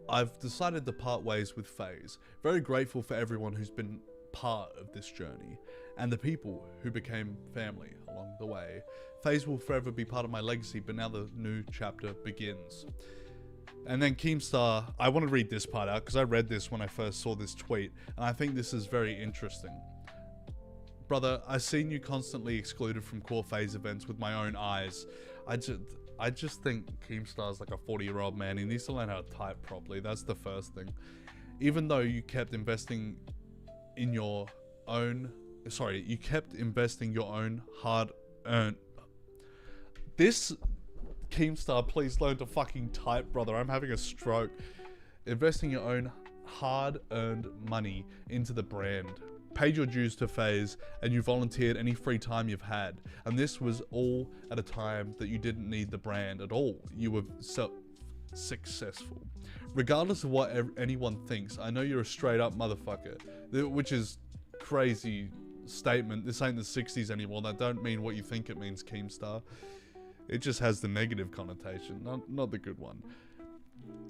I've decided to part ways with FaZe. Very grateful for everyone who's been part of this journey, and the people who became family along the way. FaZe will forever be part of my legacy, but now the new chapter begins. And then Keemstar, I want to read this part out because I read this when I first saw this tweet, and I think this is very interesting. Brother, I've seen you constantly excluded from core FaZe events with my own eyes. I just think Keemstar's like a 40-year-old man. He needs to learn how to type properly. That's the first thing. Even though you kept investing in your own... Sorry, you kept investing your own hard-earned... This... Keemstar, please learn to fucking type, brother. I'm having a stroke. Investing your own hard-earned money into the brand. Paid your dues to FaZe, and you volunteered any free time you've had. And this was all at a time that you didn't need the brand at all. You were successful. Regardless of what anyone thinks, I know you're a straight up motherfucker. Which is crazy statement. This ain't the 60s anymore. That don't mean what you think it means, Keemstar. It just has the negative connotation, not the good one.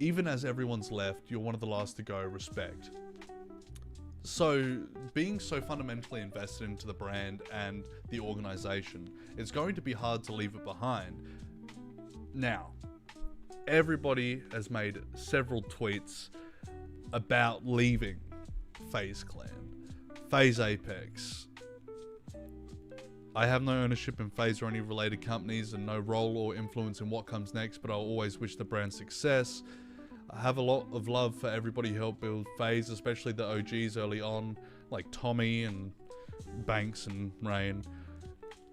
Even as everyone's left, you're one of the last to go. Respect. So, being so fundamentally invested into the brand and the organization, it's going to be hard to leave it behind. Now, everybody has made several tweets about leaving FaZe Clan, FaZe Apex. I have no ownership in FaZe or any related companies and no role or influence in what comes next, but I'll always wish the brand success. I have a lot of love for everybody who helped build FaZe, especially the OGs early on, like Tommy and Banks and Rain,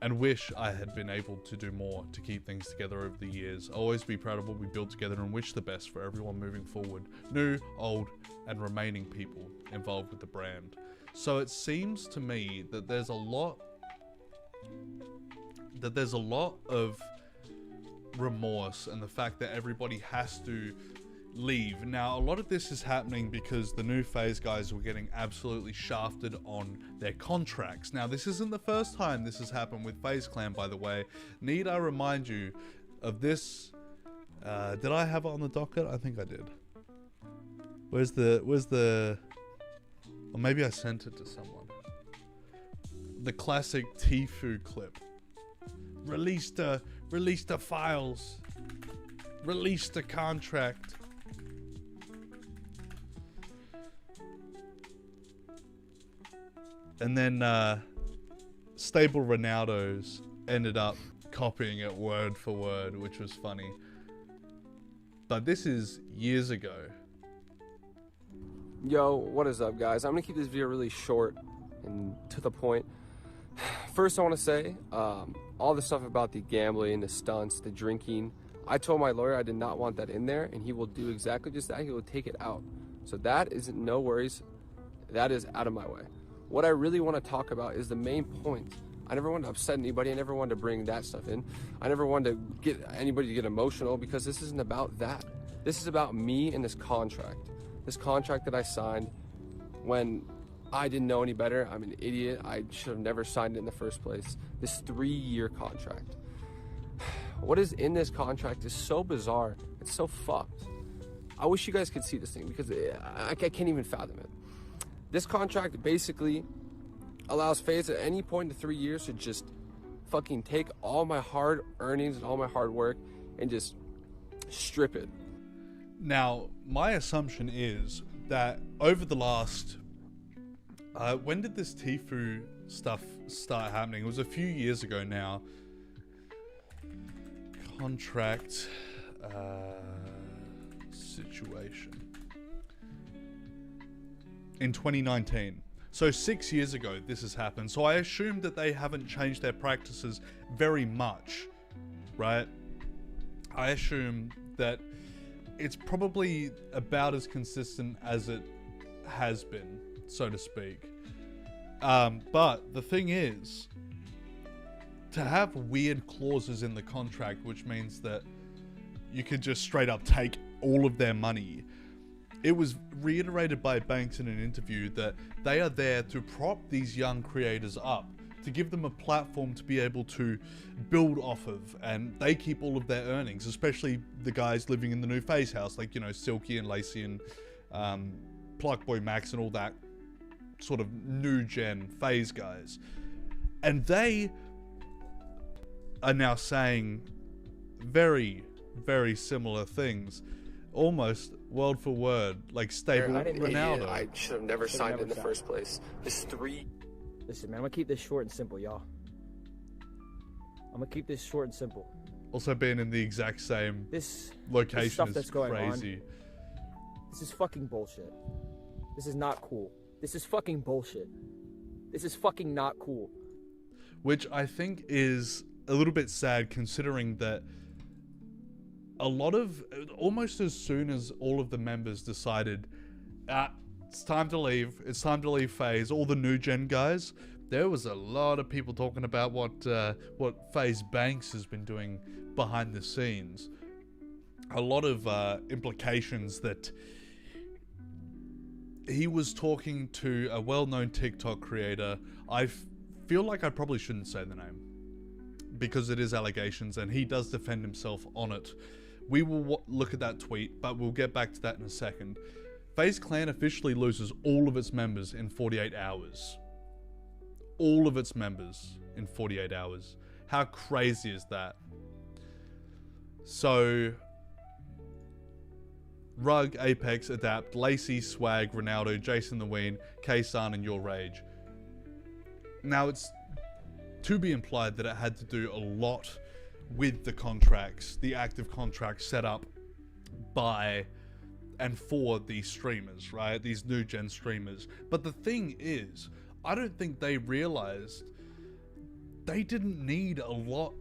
and wish I had been able to do more to keep things together over the years. I'll always be proud of what we built together and wish the best for everyone moving forward, new, old, and remaining people involved with the brand. So it seems to me that there's a lot of remorse and the fact that everybody has to leave. Now, a lot of this is happening because the new FaZe guys were getting absolutely shafted on their contracts. Now, this isn't the first time this has happened with FaZe Clan, by the way. Need I remind you of this? Did I have it on the docket? I think I did. Where's the, or maybe I sent it to someone. The classic Tfue clip. Release the files. Release the contract. And then Stable Ronaldo's ended up copying it word for word, which was funny. But this is years ago. Yo, what is up, guys? I'm gonna keep this video really short and to the point. First, I want to say all the stuff about the gambling, the stunts, the drinking. I told my lawyer I did not want that in there, and he will do exactly just that. He will take it out. So that is no worries. That is out of my way. What I really want to talk about is the main point. I never wanted to upset anybody. I never wanted to bring that stuff in. I never wanted to get anybody to get emotional because this isn't about that. This is about me and this contract. This contract that I signed when I didn't know any better. I'm an idiot. I should have never signed it in the first place. This 3-year contract. What is in this contract is so bizarre. It's so fucked. I wish you guys could see this thing because I can't even fathom it. This contract basically allows FaZe at any point in 3 years to just fucking take all my hard earnings and all my hard work and just strip it. Now, my assumption is that over the last... when did this Tfue stuff start happening? It was a few years ago now. Contract situation. In 2019. So 6 years ago this has happened. So I assume that they haven't changed their practices very much, right? I assume that it's probably about as consistent as it has been, so to speak. But the thing is, to have weird clauses in the contract, which means that you could just straight up take all of their money. It was reiterated by Banks in an interview that they are there to prop these young creators up, to give them a platform to be able to build off of, and they keep all of their earnings, especially the guys living in the new FaZe house, like, you know, Silky and Lacey and Pluckboy Max and all that sort of new gen FaZe guys. And they are now saying very, very similar things. Almost word for word, like Stable Ronaldo. I should have never signed in the first place. This 3... Listen, man, I'm gonna keep this short and simple, y'all. I'm gonna keep this short and simple. Also being in the exact same location stuff is that's going crazy. This is fucking bullshit. This is not cool. This is fucking bullshit. This is fucking not cool. Which I think is a little bit sad, considering that a lot of, almost as soon as all of the members decided, it's time to leave FaZe, all the new gen guys, there was a lot of people talking about what FaZe Banks has been doing behind the scenes. A lot of implications that he was talking to a well-known TikTok creator. I feel like I probably shouldn't say the name because it is allegations and he does defend himself on it. We will look at that tweet, but we'll get back to that in a second. FaZe Clan officially loses all of its members in 48 hours. All of its members in 48 hours. How crazy is that? So, Rug, Apex, Adapt, Lacey, Swag, Ronaldo, Jason the Ween, K-San, and Your Rage. Now, it's to be implied that it had to do a lot with the contracts, the active contracts set up by and for these streamers, right? These new gen streamers. But the thing is, I don't think they realized they didn't need a lot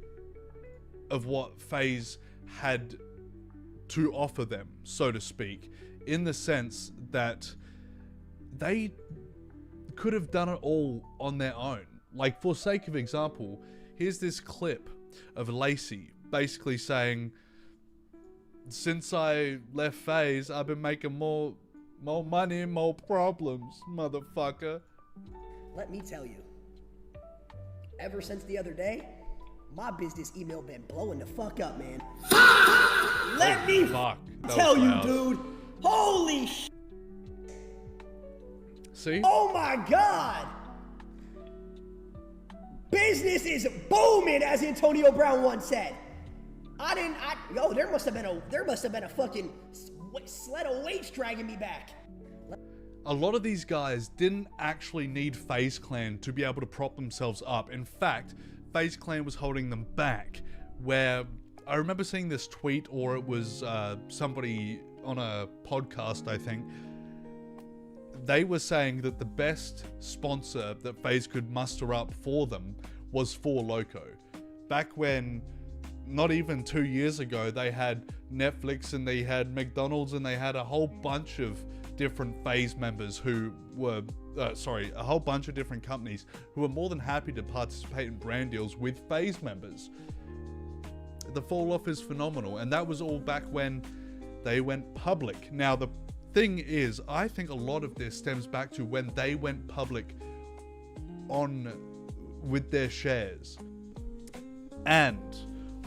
of what FaZe had to offer them, so to speak, in the sense that they could have done it all on their own. Like, for sake of example, here's this clip of Lacey basically saying, since I left FaZe, I've been making more money and more problems, motherfucker. Let me tell you, ever since the other day, my business email been blowing the fuck up, man. Let me tell you, dude. Holy sh! See? Oh my God! Business is booming, as Antonio Brown once said. There must have been a fucking sled of weights dragging me back. A lot of these guys didn't actually need FaZe Clan to be able to prop themselves up. In fact, FaZe Clan was holding them back, where I remember seeing this tweet, or it was somebody on a podcast, I think. They were saying that the best sponsor that FaZe could muster up for them was 4Loco. Back when, not even 2 years ago, they had Netflix and they had McDonald's and they had a whole bunch of different FaZe members who were, a whole bunch of different companies who were more than happy to participate in brand deals with FaZe members. The fall off is phenomenal, and that was all back when they went public. Now, the thing is, I think a lot of this stems back to when they went public with their shares, and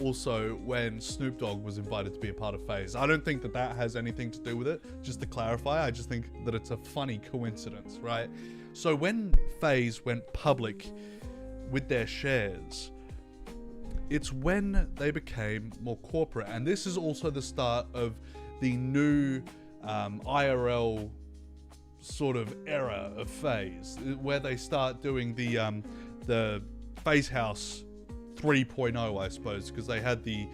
also when Snoop Dogg was invited to be a part of FaZe. I don't think that has anything to do with it, just to clarify. I just think that it's a funny coincidence, right? So when FaZe went public with their shares, it's when they became more corporate, and this is also the start of the new IRL sort of era of FaZe, where they start doing the FaZe House 3.0, I suppose, because they had the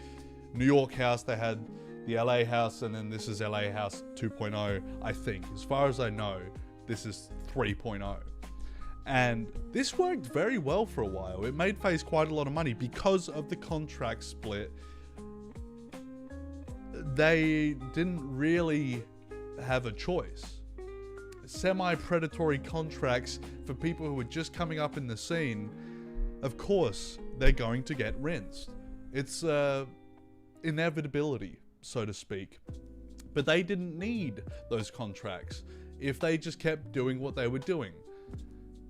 New York house, they had the LA house, and then this is LA house 2.0, I think. As far as I know, this is 3.0. And this worked very well for a while. It made FaZe quite a lot of money because of the contract split. They didn't really have a choice. Semi-predatory contracts for people who are just coming up in the scene, of course, they're going to get rinsed. It's inevitability, so to speak. But they didn't need those contracts if they just kept doing what they were doing,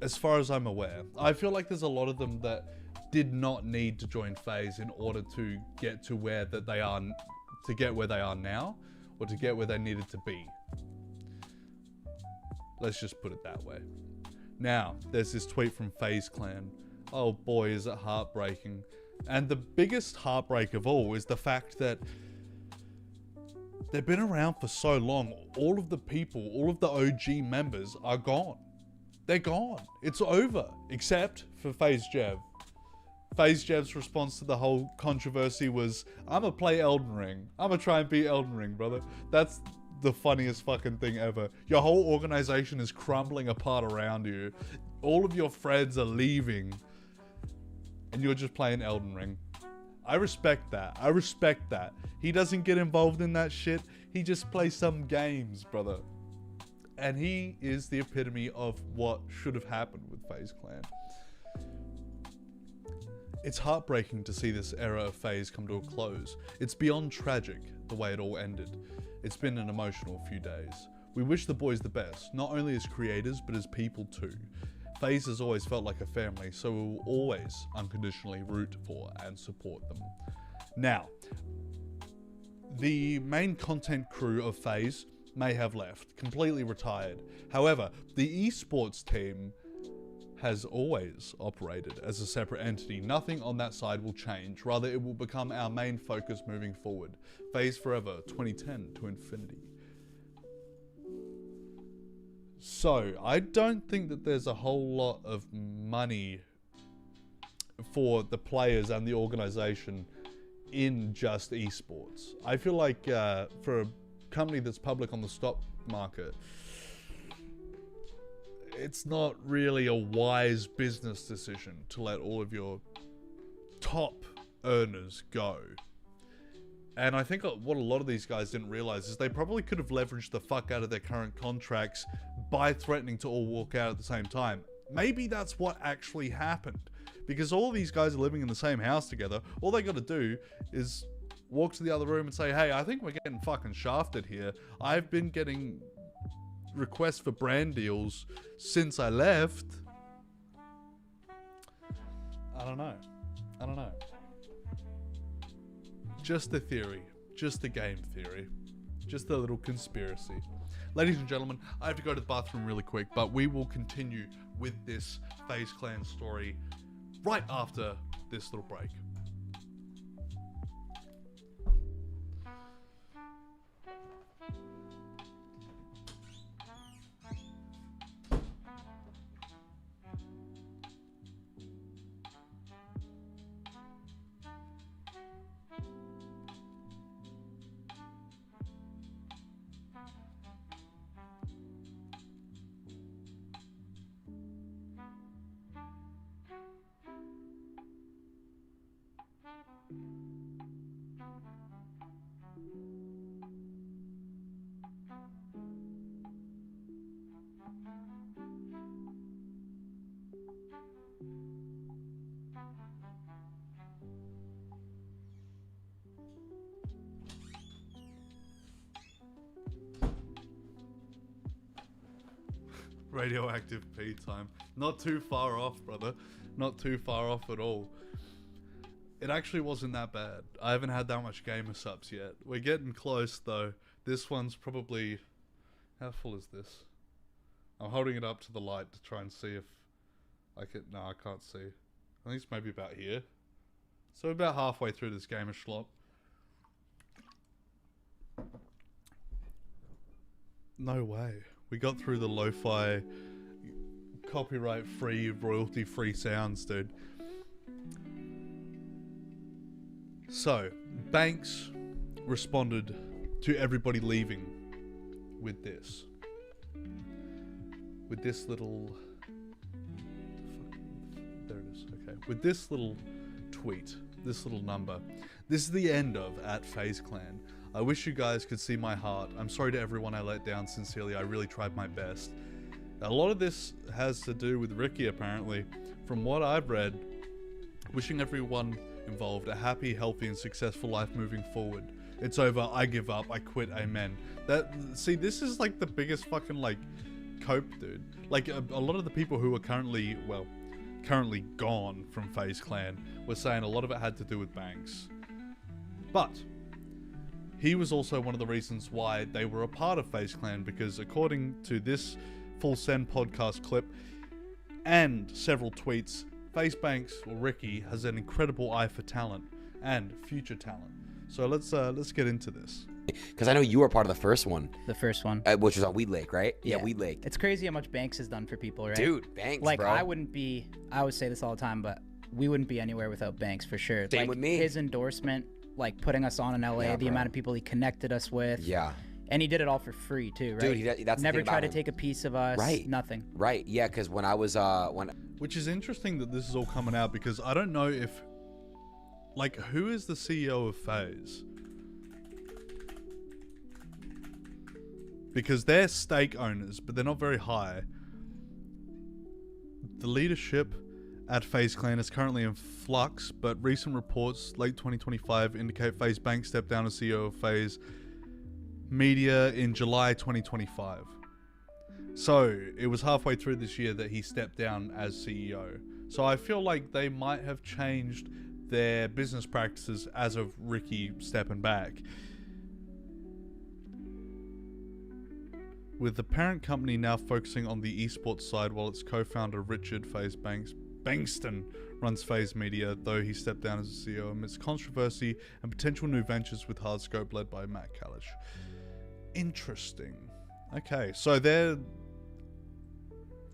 as far as I'm aware. I feel like there's a lot of them that did not need to join FaZe in order to get to where that they are, to get where they are now, or to get where they needed to be. Let's just put it that way. Now, there's this tweet from FaZe Clan. Oh boy, is it heartbreaking. And the biggest heartbreak of all is the fact that they've been around for so long. All of the people, all of the OG members are gone. They're gone. It's over. Except for FaZe Jev. FaZe Jev's response to the whole controversy was, I'ma play Elden Ring. I'ma try and beat Elden Ring, brother. That's the funniest fucking thing ever. Your whole organization is crumbling apart around you. All of your friends are leaving. And you're just playing Elden Ring. I respect that. I respect that. He doesn't get involved in that shit. He just plays some games, brother. And he is the epitome of what should have happened with FaZe Clan. It's heartbreaking to see this era of FaZe come to a close. It's beyond tragic, the way it all ended. It's been an emotional few days. We wish the boys the best, not only as creators, but as people too. FaZe has always felt like a family, so we will always unconditionally root for and support them. Now, the main content crew of FaZe may have left, completely retired. However, the esports team has always operated as a separate entity. Nothing on that side will change. Rather, it will become our main focus moving forward. FaZe Forever 2010 to infinity. So, I don't think that there's a whole lot of money for the players and the organization in just esports. I feel like for a company that's public on the stock market, it's not really a wise business decision to let all of your top earners go. And I think what a lot of these guys didn't realize is they probably could have leveraged the fuck out of their current contracts by threatening to all walk out at the same time. Maybe that's what actually happened. Because all these guys are living in the same house together. All they got to do is walk to the other room and say, hey, I think we're getting fucking shafted here. I've been getting requests for brand deals since I left. I don't know. Just a theory. Just a game theory. Just a little conspiracy. Ladies and gentlemen, I have to go to the bathroom really quick, but we will continue with this FaZe Clan story right after this little break. Radioactive pee time. Not too far off, brother. Not too far off at all. It actually wasn't that bad. I haven't had that much gamer subs yet. We're getting close though. This one's probably... How full is this? I'm holding it up to the light to try and see if I can... No, I can't see. I think it's maybe about here. So about halfway through this gamer schlop. No way. We got through the lo-fi, copyright-free, royalty-free sounds, dude. So, Banks responded to everybody leaving with this. With this little... There it is, okay. With this little tweet, this little number. This is the end of @FaZe Clan. I wish you guys could see my heart. I'm sorry to everyone I let down. Sincerely, I really tried my best. A lot of this has to do with Ricky, apparently. From what I've read, wishing everyone involved a happy, healthy, and successful life moving forward. It's over. I give up. I quit. Amen. See, this is like the biggest fucking like cope, dude. Like a lot of the people who are currently gone from FaZe Clan were saying a lot of it had to do with Banks. But he was also one of the reasons why they were a part of FaZe Clan, because according to this Full Send podcast clip and several tweets, FaZe Banks, or Ricky, has an incredible eye for talent and future talent. So let's get into this. Because I know you were part of the first one. The first one. Which was on Weed Lake, right? Yeah, Weed Lake. It's crazy how much Banks has done for people, right? Dude, Banks, like, bro. I always say this all the time, but we wouldn't be anywhere without Banks for sure. Same with me. His endorsement, like putting us on in LA, the amount of people he connected us with. Yeah. And he did it all for free too, right? Dude, that's never the thing tried about to take a piece of us. Right. Nothing. Right. Yeah, because when I was Which is interesting that this is all coming out, because I don't know if, like, who is the CEO of FaZe? Because they're stake owners, but they're not very high. The leadership at FaZe Clan is currently in flux, but recent reports, late 2025, indicate FaZe Banks stepped down as CEO of FaZe Media in July 2025. So, it was halfway through this year that he stepped down as CEO. So I feel like they might have changed their business practices as of Ricky stepping back. With the parent company now focusing on the esports side, while its co-founder Richard FaZe Bankston runs FaZe Media, though he stepped down as a CEO amidst controversy and potential new ventures with Hardscope led by Matt Kalish. Interesting. Okay, so they're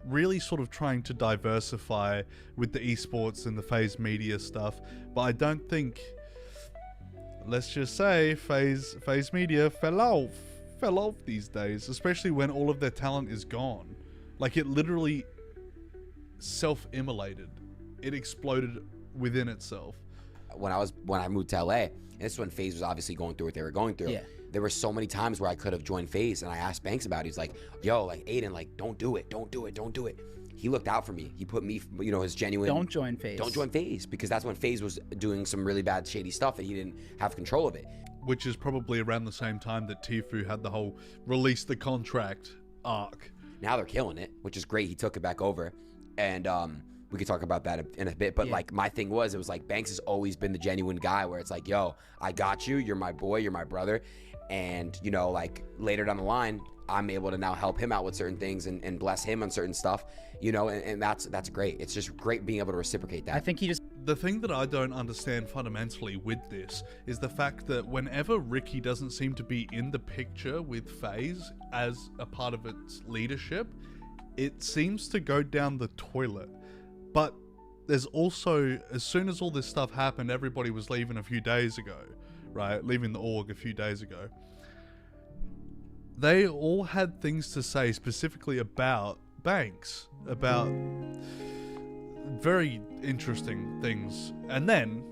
really sort of trying to diversify with the esports and the FaZe Media stuff, but I don't think, let's just say, FaZe Media fell off these days, especially when all of their talent is gone. Like, it literally self-immolated. It exploded within itself. When I moved to LA, and this is when FaZe was obviously going through what they were going through. Yeah. There were so many times where I could have joined FaZe, and I asked Banks about it. He's like, yo, like, Aiden, like, don't do it. he looked out for me. He put me, you know, his genuine. Don't join FaZe. Don't join FaZe, because that's when FaZe was doing some really bad, shady stuff, and he didn't have control of it. Which is probably around the same time that Tfue had the whole release the contract arc. Now they're killing it, which is great. He took it back over, and we could talk about that in a bit. But like, my thing was, it was like Banks has always been the genuine guy where it's like, yo, I got you. You're my boy. You're my brother. And, you know, like later down the line, I'm able to now help him out with certain things and bless him on certain stuff, you know, and that's great. It's just great being able to reciprocate that. I think he just... The thing that I don't understand fundamentally with this is the fact that whenever Ricky doesn't seem to be in the picture with FaZe as a part of its leadership, it seems to go down the toilet. But there's also, as soon as all this stuff happened, everybody was leaving a few days ago, right? Leaving the org a few days ago. They all had things to say specifically about Banks, about very interesting things. And then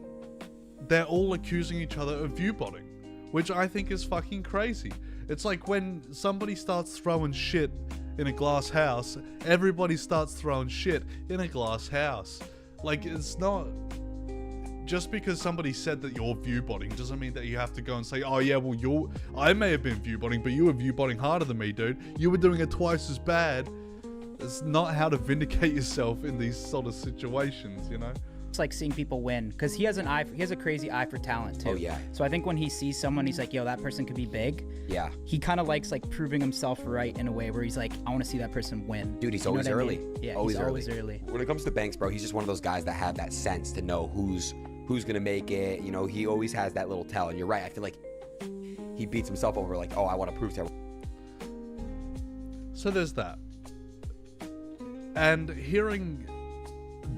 they're all accusing each other of viewbotting, which I think is fucking crazy. It's like when somebody starts throwing shit in a glass house, everybody starts throwing shit in a glass house. Like, it's not... Just because somebody said that you're viewbotting doesn't mean that you have to go and say, oh yeah, well I may have been viewbotting, but you were viewbotting harder than me, dude. You were doing it twice as bad. It's not how to vindicate yourself in these sort of situations, you know? It's like seeing people win, because he has a crazy eye for talent too. Oh yeah. So I think when he sees someone, he's like, yo, that person could be big. Yeah. He kind of likes like proving himself right in a way where he's like, I want to see that person win. Dude, he's always early. Yeah, always he's always early. When it comes to Banks, bro, he's just one of those guys that have that sense to know who's gonna make it. You know, he always has that little tell. And you're right. I feel like he beats himself over like, oh, I want to prove to everyone. So there's that. And hearing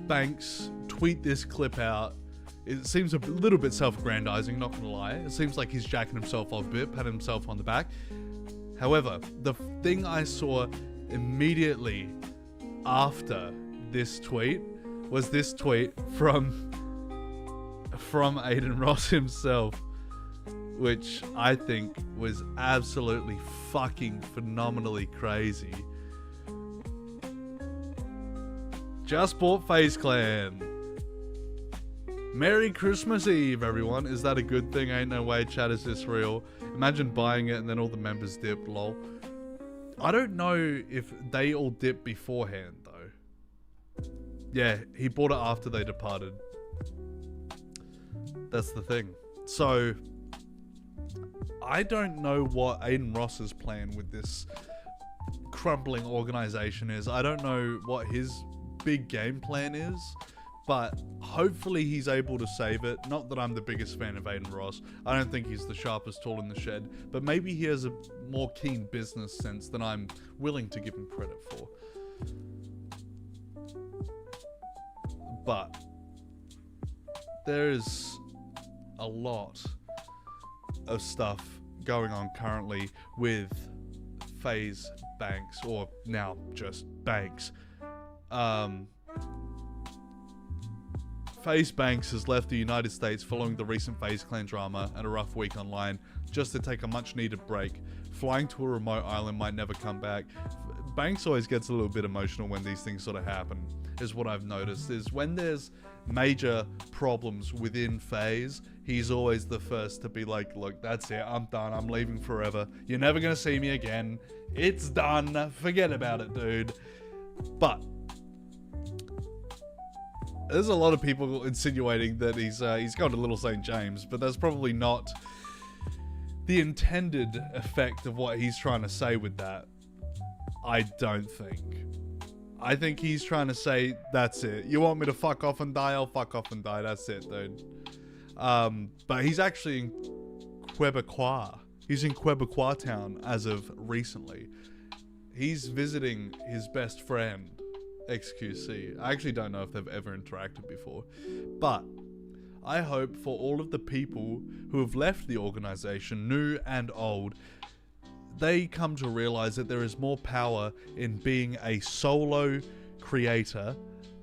Banks tweet this clip out, it seems a little bit self-aggrandizing, not gonna lie. It seems like he's jacking himself off a bit, patting himself on the back. However, the thing I saw immediately after this tweet was this tweet from Aiden Ross himself, which I think was absolutely fucking phenomenally crazy. Just bought FaZe Clan. Merry Christmas Eve, everyone. Is that a good thing? Ain't no way, chat, is this real? Imagine buying it and then all the members dip, lol. I don't know if they all dipped beforehand, though. Yeah, he bought it after they departed. That's the thing. So, I don't know what Aiden Ross's plan with this crumbling organization is. I don't know what his big game plan is, but hopefully he's able to save it. Not that I'm the biggest fan of Aiden Ross. I don't think he's the sharpest tool in the shed, but maybe he has a more keen business sense than I'm willing to give him credit for. But there's a lot of stuff going on currently with FaZe Banks, or now just Banks. FaZe Banks has left the United States following the recent FaZe Clan drama and a rough week online, just to take a much needed break. Flying to a remote island might never come back. Banks always gets a little bit emotional when these things sort of happen, is what I've noticed, is when there's major problems within FaZe, he's always the first to be like, look, that's it, I'm done, I'm leaving forever, you're never gonna see me again, it's done, forget about it, dude. But there's a lot of people insinuating that he's gone to Little St. James, but that's probably not the intended effect of what he's trying to say with that. I don't think. I think he's trying to say, that's it. You want me to fuck off and die? I'll fuck off and die. That's it, dude. But he's actually in Quebecois. He's in Quebecois town as of recently. He's visiting his best friend, XQC. I actually don't know if they've ever interacted before. But I hope for all of the people who have left the organization, new and old, they come to realize that there is more power in being a solo creator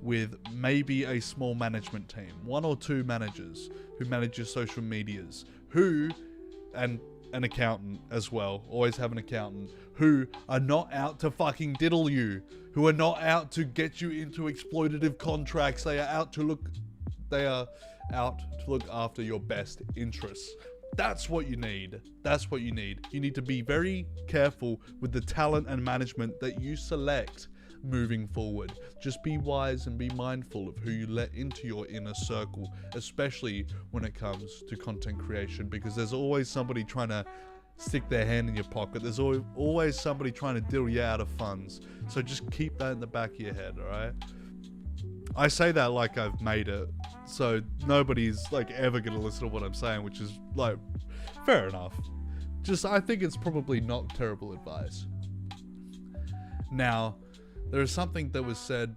with maybe a small management team, 1 or 2 managers who manage your social medias, who, and an accountant as well. Always have an accountant who are not out to fucking diddle you, who are not out to get you into exploitative contracts. They are out to look after your best interests. That's what you need. That's what you need. You need to be very careful with the talent and management that you select moving forward. Just be wise and be mindful of who you let into your inner circle, especially when it comes to content creation, because there's always somebody trying to stick their hand in your pocket. There's always somebody trying to deal you out of funds. So just keep that in the back of your head, alright? I say that like I've made it, so nobody's like ever gonna listen to what I'm saying, which is like fair enough. Just I think it's probably not terrible advice. Now, there is something that was said.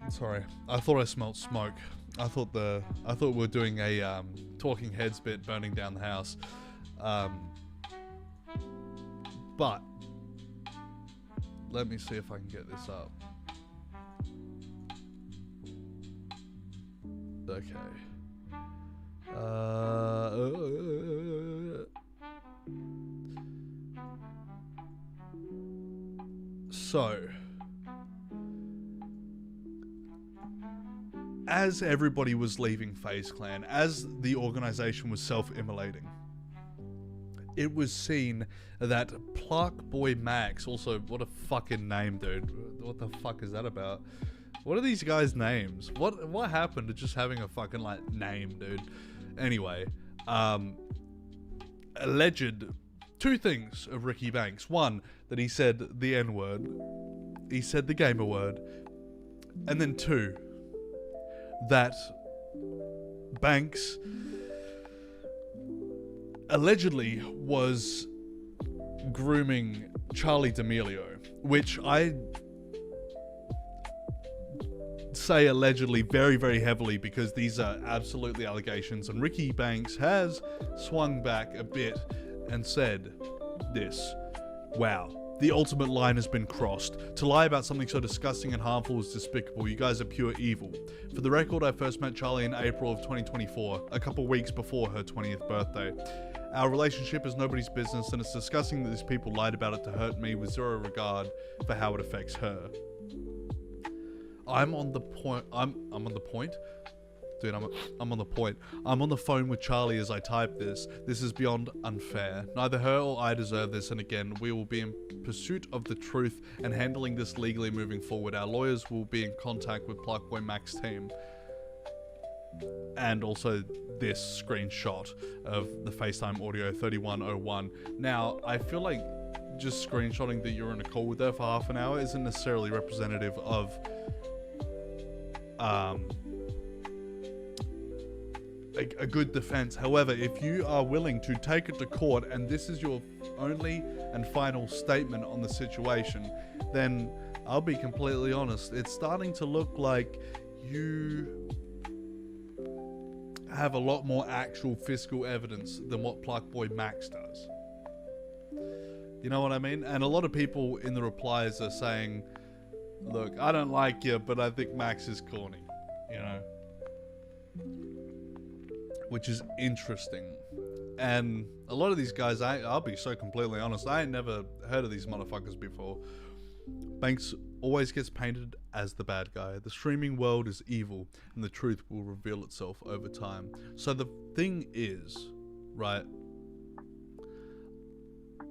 Sorry, I thought I smelled smoke. I thought we were doing a Talking Heads bit, burning down the house. But let me see if I can get this up. Okay. So, as everybody was leaving FaZe Clan, as the organization was self-immolating, it was seen that Pluck Boy Max, also, what a fucking name, dude. What the fuck is that about? What are these guys' names? What happened to just having a fucking, like, name, dude? Anyway, alleged two things of Ricky Banks. One, that he said the N-word. He said the gamer word. And then two, that Banks allegedly was grooming Charlie D'Amelio, which I say allegedly very, very heavily because these are absolutely allegations, and Ricky Banks has swung back a bit and said this: wow, the ultimate line has been crossed. To lie about something so disgusting and harmful is despicable. You guys are pure evil. For the record, I first met Charlie in April of 2024, a couple weeks before her 20th birthday. Our relationship is nobody's business, and it's disgusting that these people lied about it to hurt me with zero regard for how it affects her. I'm on the point. Dude, I'm on the point. I'm on the phone with Charlie as I type this. This is beyond unfair. Neither her or I deserve this, and again, we will be in pursuit of the truth and handling this legally moving forward. Our lawyers will be in contact with Pluckboy Mac's team. And also this screenshot of the FaceTime audio 3101. Now, I feel like just screenshotting that you're in a call with her for half an hour isn't necessarily representative of a good defense. However, if you are willing to take it to court and this is your only and final statement on the situation, then I'll be completely honest, it's starting to look like you have a lot more actual physical evidence than what Pluckboy Max does. You know what I mean? And a lot of people in the replies are saying, look, I don't like you, but I think Max is corny, you know? Which is interesting. And a lot of these guys, I'll be so completely honest, I ain't never heard of these motherfuckers before. Banks always gets painted as the bad guy. The streaming world is evil, and the truth will reveal itself over time. So the thing is, right,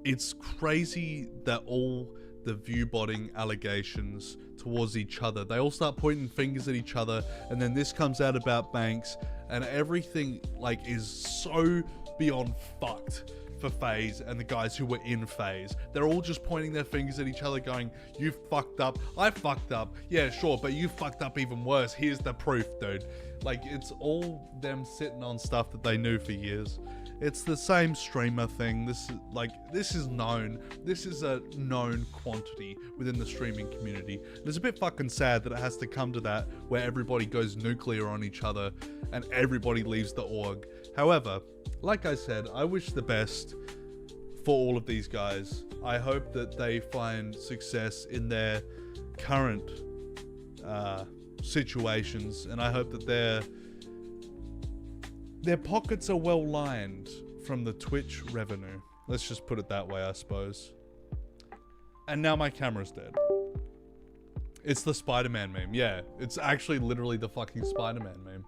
it's crazy that all the view-botting allegations towards each other, they all start pointing fingers at each other, and then this comes out about Banks, and everything like is so beyond fucked for FaZe and the guys who were in FaZe. They're all just pointing their fingers at each other going, you fucked up, I fucked up, yeah sure, but you fucked up even worse, here's the proof, dude. Like, it's all them sitting on stuff that they knew for years. It's the same streamer thing. This is known. This is a known quantity within the streaming community. And it's a bit fucking sad that it has to come to that, where everybody goes nuclear on each other and everybody leaves the org. However, like I said, I wish the best for all of these guys. I hope that they find success in their current situations, and I hope that their pockets are well lined from the Twitch revenue. Let's just put it that way, I suppose. And now my camera's dead. It's the Spider-Man meme. Yeah, it's actually literally the fucking Spider-Man meme.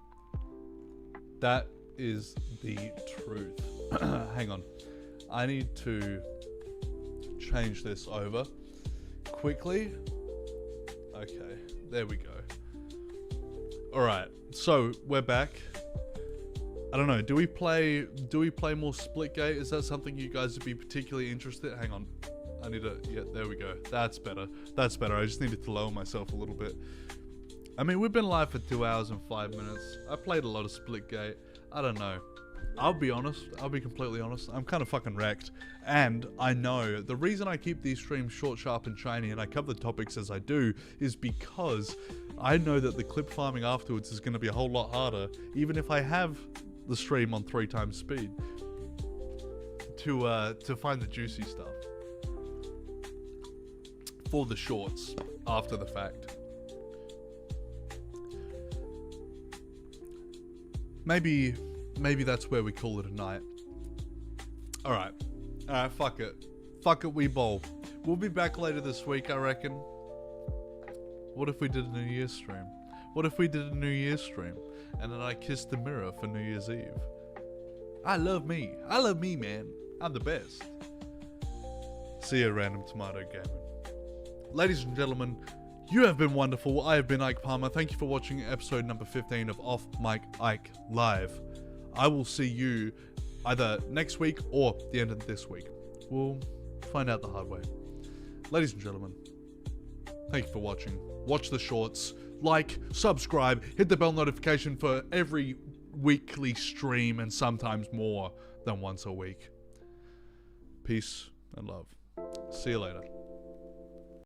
That is the truth. Hang on. I need to change this over quickly. Okay, there we go. Alright, so we're back. I don't know, do we play more Splitgate? Is that something you guys would be particularly interested in? Hang on. I need to, yeah, there we go. That's better. That's better. I just needed to lower myself a little bit. I mean, we've been live for 2 hours and 5 minutes. I played a lot of Splitgate. I don't know. I'll be honest. I'll be completely honest. I'm kind of fucking wrecked. And I know the reason I keep these streams short, sharp, and shiny and I cover the topics as I do is because I know that the clip farming afterwards is going to be a whole lot harder, even if I have the stream on 3 times speed, to find the juicy stuff for the shorts after the fact. Maybe that's where we call it a night. Alright, fuck it. Fuck it, we bowl. We'll be back later this week, I reckon. What if we did a New Year's stream? What if we did a New Year's stream and then I kissed the mirror for New Year's Eve? I love me. I love me, man. I'm the best. See you, Random Tomato Gaming. Ladies and gentlemen, you have been wonderful. I have been Ike Palmer. Thank you for watching episode number 15 of Off Mic Ike Live. I will see you either next week or the end of this week. We'll find out the hard way. Ladies and gentlemen, thank you for watching. Watch the shorts, like, subscribe, hit the bell notification for every weekly stream and sometimes more than once a week. Peace and love. See you later.